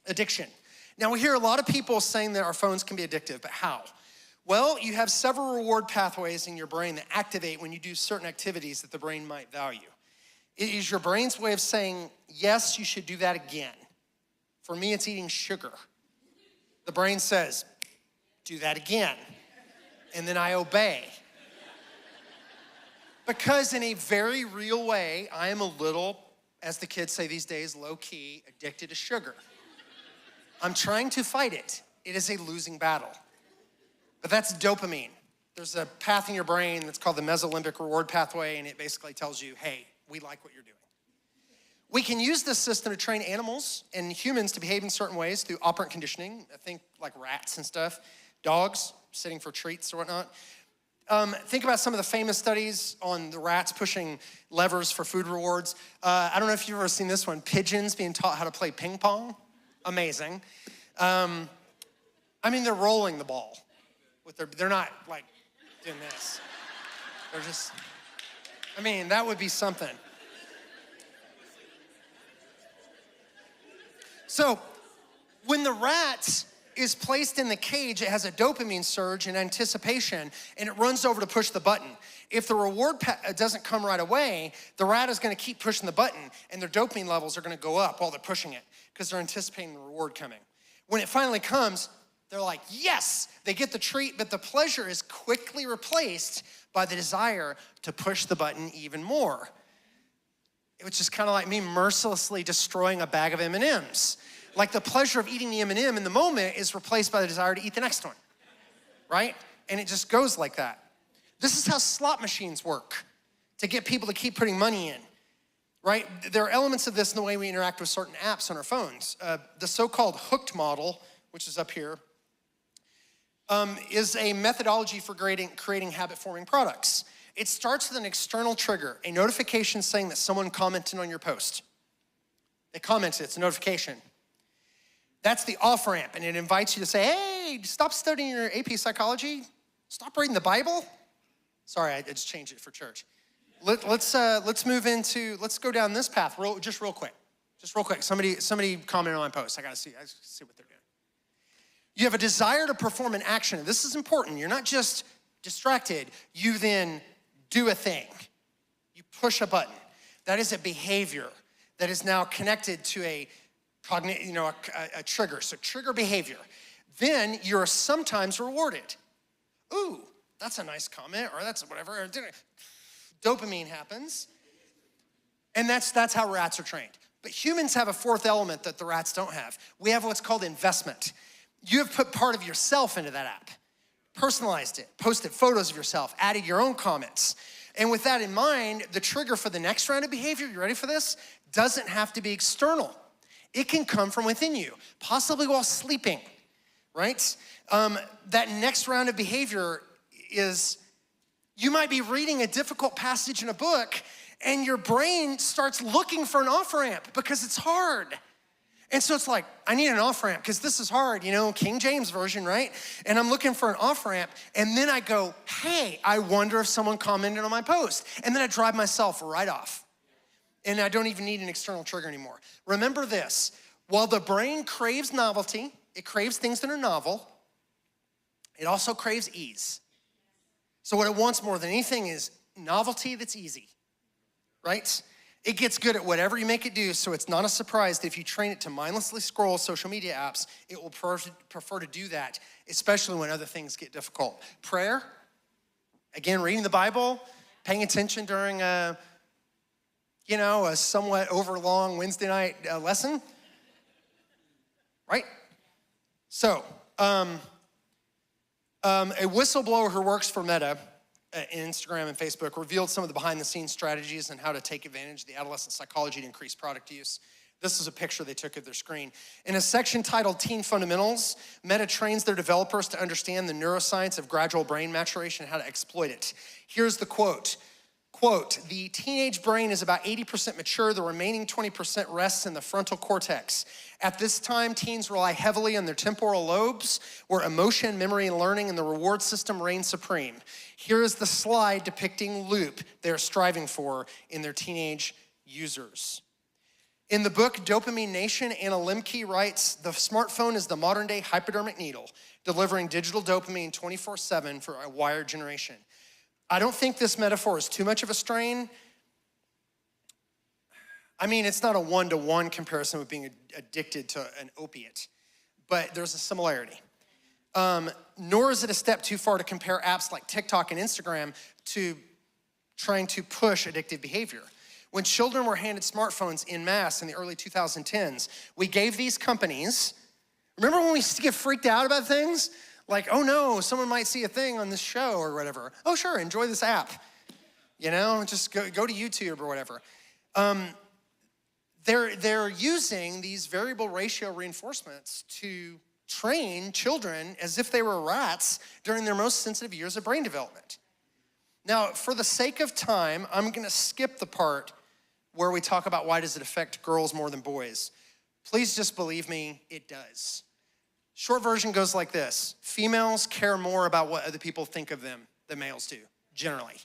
addiction. Now we hear a lot of people saying that our phones can be addictive, but how? Well, you have several reward pathways in your brain that activate when you do certain activities that the brain might value. It is your brain's way of saying, yes, you should do that again. For me, it's eating sugar. The brain says, do that again. And then I obey. Because in a very real way, I am a little, as the kids say these days, low-key addicted to sugar. I'm trying to fight it. It is a losing battle. But that's dopamine. There's a path in your brain that's called the mesolimbic reward pathway, and it basically tells you, hey, we like what you're doing. We can use this system to train animals and humans to behave in certain ways through operant conditioning. I think like rats and stuff, dogs sitting for treats or whatnot. Think about some of the famous studies on the rats pushing levers for food rewards. I don't know if you've ever seen this one, pigeons being taught how to play ping pong. Amazing. They're rolling the ball. They're not like doing this. They're just, that would be something. So when the rat is placed in the cage, it has a dopamine surge in anticipation, and it runs over to push the button. If the reward doesn't come right away, the rat is gonna keep pushing the button, and their dopamine levels are gonna go up while they're pushing it, because they're anticipating the reward coming. When it finally comes, they're like, yes, they get the treat, but the pleasure is quickly replaced by the desire to push the button even more. Which is kind of like me mercilessly destroying a bag of M&Ms. Like the pleasure of eating the M&M in the moment is replaced by the desire to eat the next one, right? And it just goes like that. This is how slot machines work to get people to keep putting money in, right? There are elements of this in the way we interact with certain apps on our phones. The so-called hooked model, which is up here, is a methodology for creating habit-forming products. It starts with an external trigger, a notification saying that someone commented on your post. They commented, it's a notification. That's the off-ramp, and it invites you to say, hey, stop studying your AP psychology, stop reading the Bible. Sorry, I just changed it for church. Let's go down this path just real quick. Somebody commented on my post. I gotta see what they're doing. You have a desire to perform an action. This is important. You're not just distracted. You then do a thing. You push a button. That is a behavior that is now connected to a trigger. So trigger behavior. Then you're sometimes rewarded. Ooh, that's a nice comment, or that's whatever. Dopamine happens. And that's how rats are trained. But humans have a fourth element that the rats don't have. We have what's called investment. You have put part of yourself into that app, personalized it, posted photos of yourself, added your own comments. And with that in mind, the trigger for the next round of behavior, you ready for this? Doesn't have to be external. It can come from within you, possibly while sleeping, right? That next round of behavior is, you might be reading a difficult passage in a book and your brain starts looking for an off-ramp because it's hard. And so it's like, I need an off-ramp because this is hard, King James Version, right? And I'm looking for an off-ramp, and then I go, hey, I wonder if someone commented on my post. And then I drive myself right off. And I don't even need an external trigger anymore. Remember this, while the brain craves novelty, it craves things that are novel, it also craves ease. So what it wants more than anything is novelty that's easy, right? It gets good at whatever you make it do, so it's not a surprise that if you train it to mindlessly scroll social media apps, it will prefer to do that, especially when other things get difficult. Prayer, again, reading the Bible, paying attention during a somewhat overlong Wednesday night lesson, right? So, a whistleblower who works for Meta, Instagram and Facebook, revealed some of the behind-the-scenes strategies and how to take advantage of the adolescent psychology to increase product use. This is a picture they took of their screen. In a section titled Teen Fundamentals, Meta trains their developers to understand the neuroscience of gradual brain maturation and how to exploit it. Here's the quote. Quote, the teenage brain is about 80% mature. The remaining 20% rests in the frontal cortex. At this time, teens rely heavily on their temporal lobes, where emotion, memory, and learning and the reward system reign supreme. Here is the slide depicting loop they're striving for in their teenage users. In the book Dopamine Nation, Anna Lemke writes, the smartphone is the modern-day hypodermic needle, delivering digital dopamine 24/7 for a wired generation. I don't think this metaphor is too much of a strain. It's not a one-to-one comparison with being addicted to an opiate, but there's a similarity. Nor is it a step too far to compare apps like TikTok and Instagram to trying to push addictive behavior. When children were handed smartphones en masse in the early 2010s, we gave these companies, remember when we used to get freaked out about things? Like, oh no, someone might see a thing on this show or whatever. Oh sure, enjoy this app. Just go to YouTube or whatever. They're using these variable ratio reinforcements to train children as if they were rats during their most sensitive years of brain development. Now, for the sake of time, I'm gonna skip the part where we talk about why does it affect girls more than boys. Please just believe me, it does. Short version goes like this. Females care more about what other people think of them than males do, generally.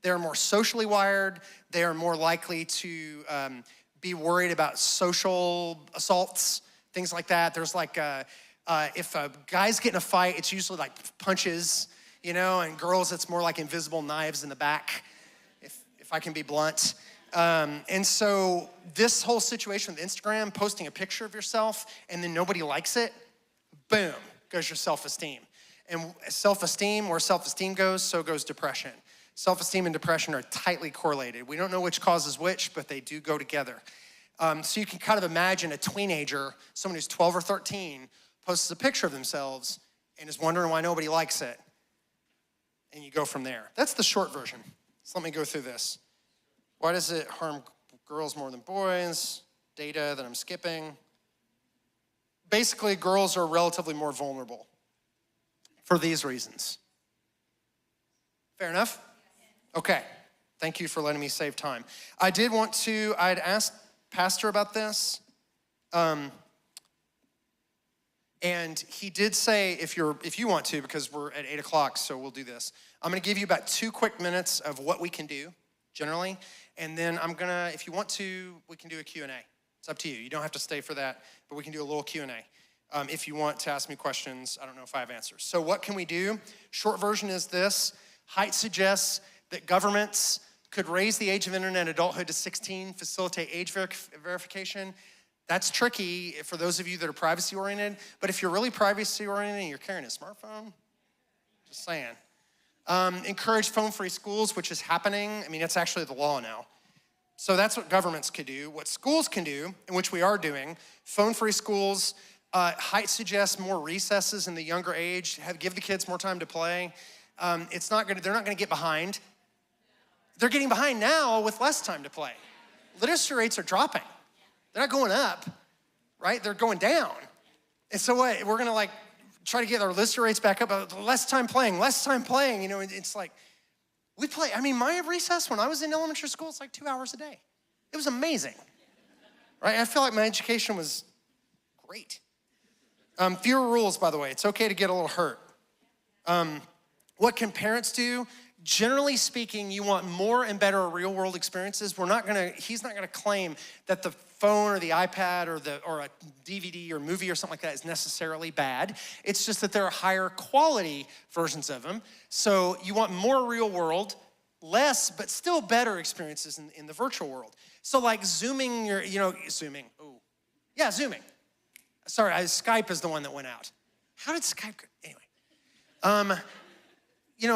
They're more socially wired. They are more likely to be worried about social assaults, things like that. There's like, if a guy's getting a fight, it's usually like punches, you know, and girls, it's more like invisible knives in the back, if I can be blunt. And so this whole situation with Instagram, posting a picture of yourself and then nobody likes it, boom, goes your self-esteem. And self-esteem, where self-esteem goes, so goes depression. Self-esteem and depression are tightly correlated. We don't know which causes which, but they do go together. So you can kind of imagine a teenager, someone who's 12 or 13, posts a picture of themselves and is wondering why nobody likes it. And you go from there. That's the short version. So let me go through this. Why does it harm girls more than boys? Data that I'm skipping. Basically, girls are relatively more vulnerable for these reasons. Fair enough? Okay. Thank you for letting me save time. I'd asked Pastor about this. And he did say, if you want to, because we're at 8 o'clock, so we'll do this. I'm gonna give you about 2 quick minutes of what we can do, generally. And then if you want to, we can do a Q&A. It's up to you. You don't have to stay for that, but we can do a little Q&A. If you want to ask me questions, I don't know if I have answers. So what can we do? Short version is this. Height suggests that governments could raise the age of internet adulthood to 16, facilitate age verification. That's tricky for those of you that are privacy-oriented, but if you're really privacy-oriented and you're carrying a smartphone, just saying. Encourage phone-free schools, which is happening. I mean, it's actually the law now. So that's what governments could do. What schools can do, and which we are doing, phone-free schools, height suggests more recesses in the younger age, give the kids more time to play. They're not gonna get behind. They're getting behind now with less time to play. Literacy rates are dropping. They're not going up, right? They're going down. And so what, we're gonna try to get our literacy rates back up, less time playing, you know, it's like, we play, I mean, my recess when I was in elementary school, it's like 2 hours a day. It was amazing, right? I feel like my education was great. Fewer rules, by the way. It's okay to get a little hurt. What can parents do? Generally speaking, you want more and better real world experiences. He's not gonna claim that the phone or the iPad or a DVD or movie or something like that is necessarily bad. It's just that there are higher quality versions of them. So you want more real world, less, but still better experiences in the virtual world. So like zooming. Zooming. Sorry, Skype is the one that went out. How did Skype go? Anyway.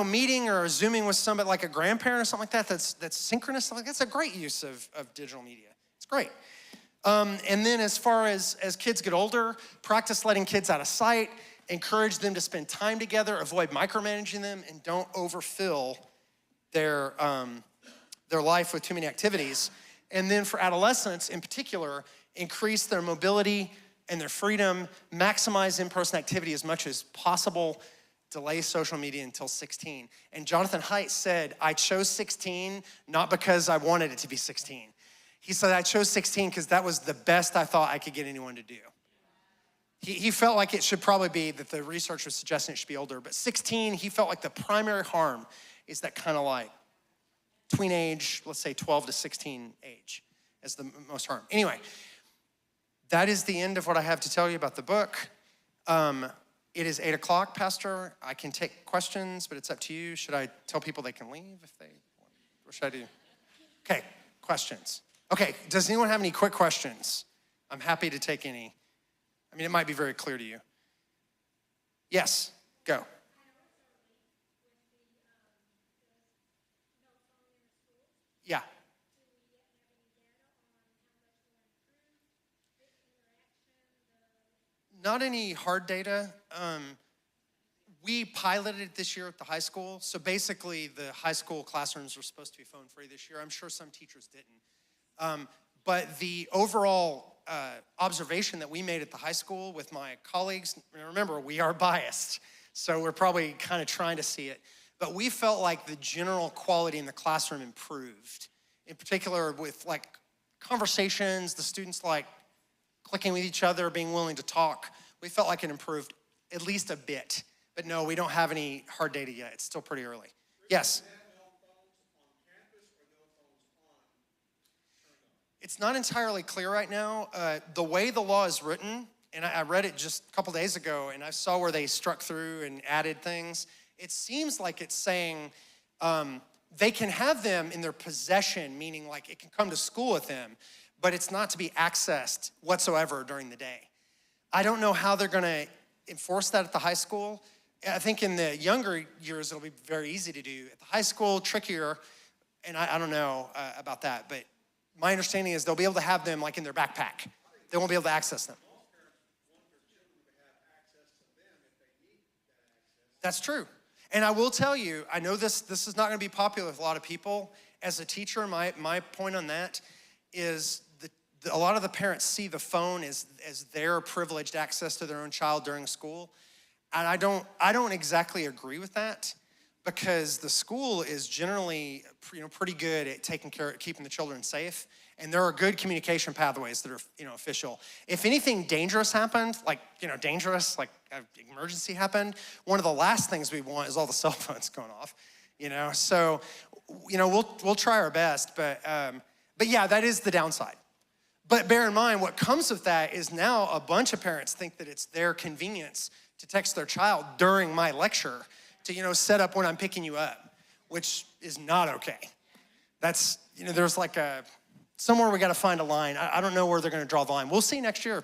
Meeting or Zooming with somebody like a grandparent or something like that that's synchronous, that's a great use of digital media. It's great. And then as far as kids get older, practice letting kids out of sight, encourage them to spend time together, avoid micromanaging them, and don't overfill their life with too many activities. And then for adolescents in particular, increase their mobility and their freedom, maximize in-person activity as much as possible, delay social media until 16. And Jonathan Haidt said, I chose 16 not because I wanted it to be 16. He said, I chose 16 because that was the best I thought I could get anyone to do. He felt like it should probably be that the research was suggesting it should be older, but 16, he felt like the primary harm is that kind of like tween age, let's say 12 to 16 age as the most harm. Anyway, that is the end of what I have to tell you about the book. It is 8 o'clock, Pastor. I can take questions, but it's up to you. Should I tell people they can leave if they want? What should I do? Okay, questions. Okay, does anyone have any quick questions? I'm happy to take any. I mean, it might be very clear to you. Yes, go. Yeah. Not any hard data. We piloted it this year at the high school. So basically the high school classrooms were supposed to be phone free this year. I'm sure some teachers didn't. But the overall observation that we made at the high school with my colleagues, remember, we are biased. So we're probably kind of trying to see it. but we felt like the general quality in the classroom improved. In particular with like conversations, the students like clicking with each other, being willing to talk. We felt like it improved at least a bit. But no, we don't have any hard data yet. It's still pretty early. Yes? It's not entirely clear right now. The way the law is written, and I read it just a couple days ago, and I saw where they struck through and added things. It seems like it's saying they can have them in their possession, meaning like it can come to school with them, but it's not to be accessed whatsoever during the day. I don't know how they're gonna enforce that at the high school. I think in the younger years, it'll be very easy to do. At the high school, trickier, and I don't know about that, but my understanding is they'll be able to have them like in their backpack. They won't be able to access them. That's true. And I will tell you, I know this is not gonna be popular with a lot of people. As a teacher, my point on that is a lot of the parents see the phone as their privileged access to their own child during school. And I don't exactly agree with that, because the school is generally pretty good at taking care of keeping the children safe. And there are good communication pathways that are official. If anything dangerous happened, like dangerous, like an emergency happened, one of the last things we want is all the cell phones going off. So we'll try our best, but yeah, that is the downside. But bear in mind, what comes with that is now a bunch of parents think that it's their convenience to text their child during my lecture to set up when I'm picking you up, which is not okay. That's there's like somewhere we got to find a line. I don't know where they're going to draw the line. We'll see next year.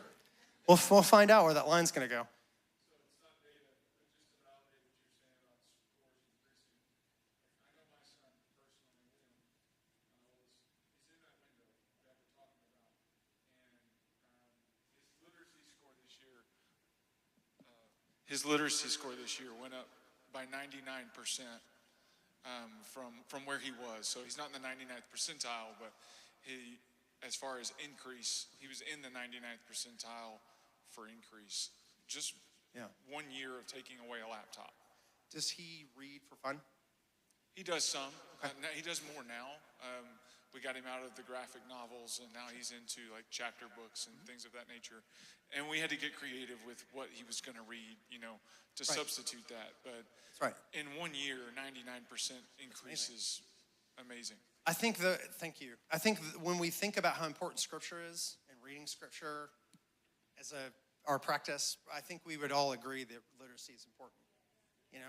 We'll find out where that line's going to go. His literacy score this year went up by 99% from where he was. So he's not in the 99th percentile, but as far as increase, he was in the 99th percentile for increase. Just 1 year of taking away a laptop. Does he read for fun? He does some. Okay. He does more now. We got him out of the graphic novels, and now he's into like chapter books and things of that nature. And we had to get creative with what he was going to read, to substitute that. But in 1 year, 99% increase is amazing. Thank you. I think when we think about how important Scripture is and reading Scripture as our practice, I think we would all agree that literacy is important.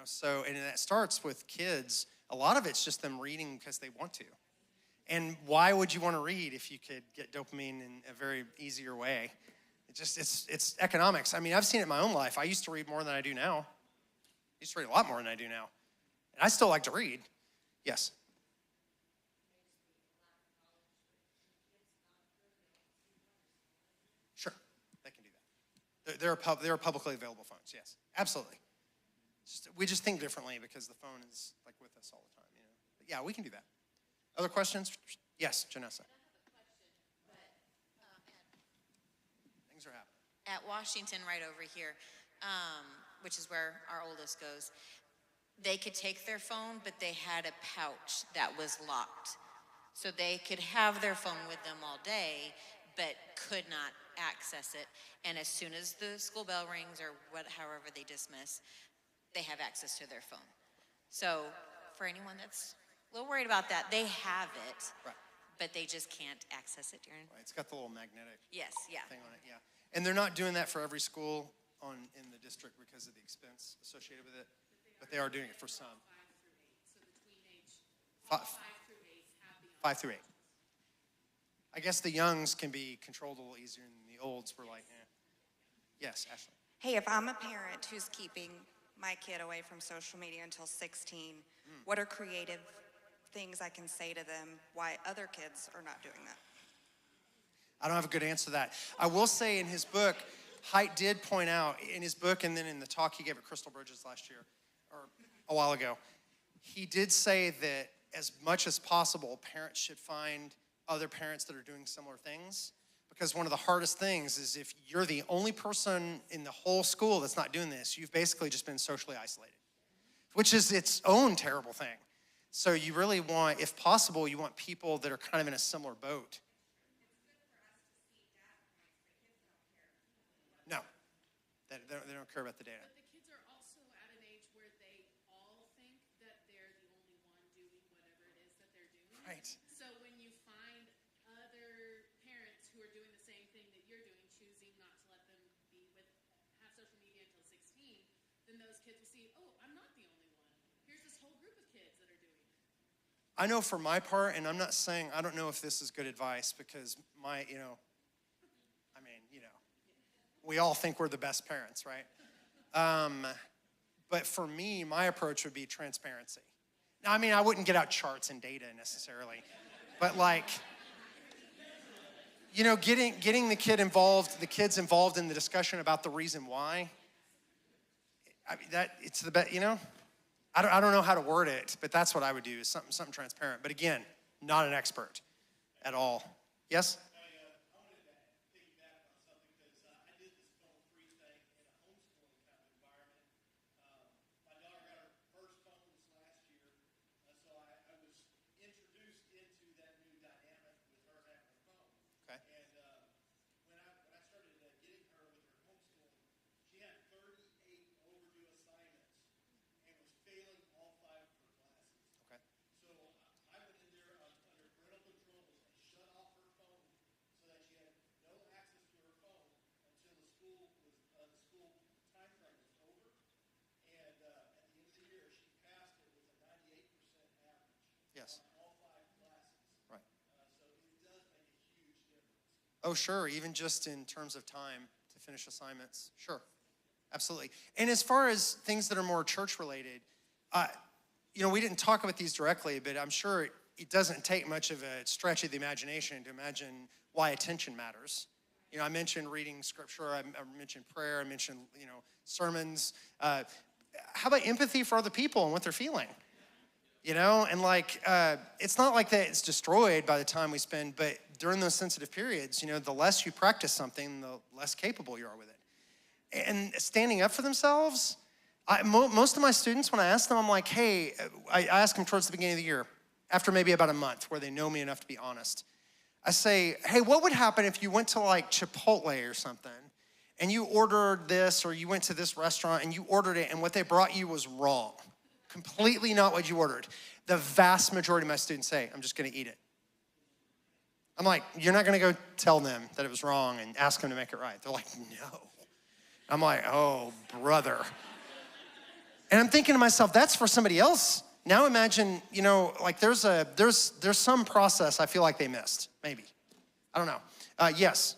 So, and that starts with kids. A lot of it's just them reading because they want to. And why would you want to read if you could get dopamine in a very easier way? It's economics. I mean, I've seen it in my own life. I used to read more than I do now. I used to read a lot more than I do now. And I still like to read. Yes. Sure, they can do that. There are publicly available phones, yes, absolutely. We just think differently because the phone is like with us all the time, But yeah, we can do that. Other questions? Yes, Janessa. Things are happening. At Washington, right over here, which is where our oldest goes, they could take their phone, but they had a pouch that was locked. So they could have their phone with them all day, but could not access it. And as soon as the school bell rings or however they dismiss, they have access to their phone. So for anyone that's a little worried about that, they have it, but they just can't access it during. Right, it's got the little magnetic thing on it, yeah. And they're not doing that for every school in the district because of the expense associated with it, but they are doing it for some. 5 through 8. I guess the youngs can be controlled a little easier than the olds were like, Yes, Ashley. Hey, if I'm a parent who's keeping my kid away from social media until 16, what are creative things I can say to them why other kids are not doing that? I don't have a good answer to that. I will say in his book, Haidt did point out in his book and then in the talk he gave at Crystal Bridges last year, or a while ago, he did say that as much as possible, parents should find other parents that are doing similar things. Because one of the hardest things is if you're the only person in the whole school that's not doing this, you've basically just been socially isolated. which is its own terrible thing. So you really want, if possible, you want people that are kind of in a similar boat. No, they don't care about the data. But the kids are also at an age where they all think that they're the only one doing whatever it is that they're doing. Right. So when you find other parents who are doing the same thing that you're doing, choosing not to let them have social media until 16, then those kids will see, oh, I'm not the only one. Here's this whole group of kids that are doing it. I know for my part, and I'm not saying, I don't know if this is good advice because we all think we're the best parents, right? But for me, my approach would be transparency. Now, I mean, I wouldn't get out charts and data necessarily, but getting the kids involved in the discussion about the reason why. I mean, it's the best, I don't know how to word it, but that's what I would do, is something transparent. But again, not an expert at all. Yes? Yes. Right. Oh, sure, even just in terms of time to finish assignments. Sure, absolutely. And as far as things that are more church related, we didn't talk about these directly, but I'm sure it doesn't take much of a stretch of the imagination to imagine why attention matters. I mentioned reading scripture, I mentioned prayer, I mentioned, sermons. How about empathy for other people and what they're feeling? And it's not like that it's destroyed by the time we spend, but during those sensitive periods, the less you practice something, the less capable you are with it. And standing up for themselves, most of my students, when I ask them, I'm like, hey, I ask them towards the beginning of the year, after maybe about a month where they know me enough to be honest. I say, hey, what would happen if you went to Chipotle or something and you ordered this, or you went to this restaurant and you ordered it and what they brought you was wrong? Completely not what you ordered. The vast majority of my students say, I'm just gonna eat it. I'm like, you're not gonna go tell them that it was wrong and ask them to make it right. They're like, no. I'm like, oh, brother. And I'm thinking to myself, that's for somebody else. Now imagine, there's some process I feel like they missed, maybe. I don't know. Yes?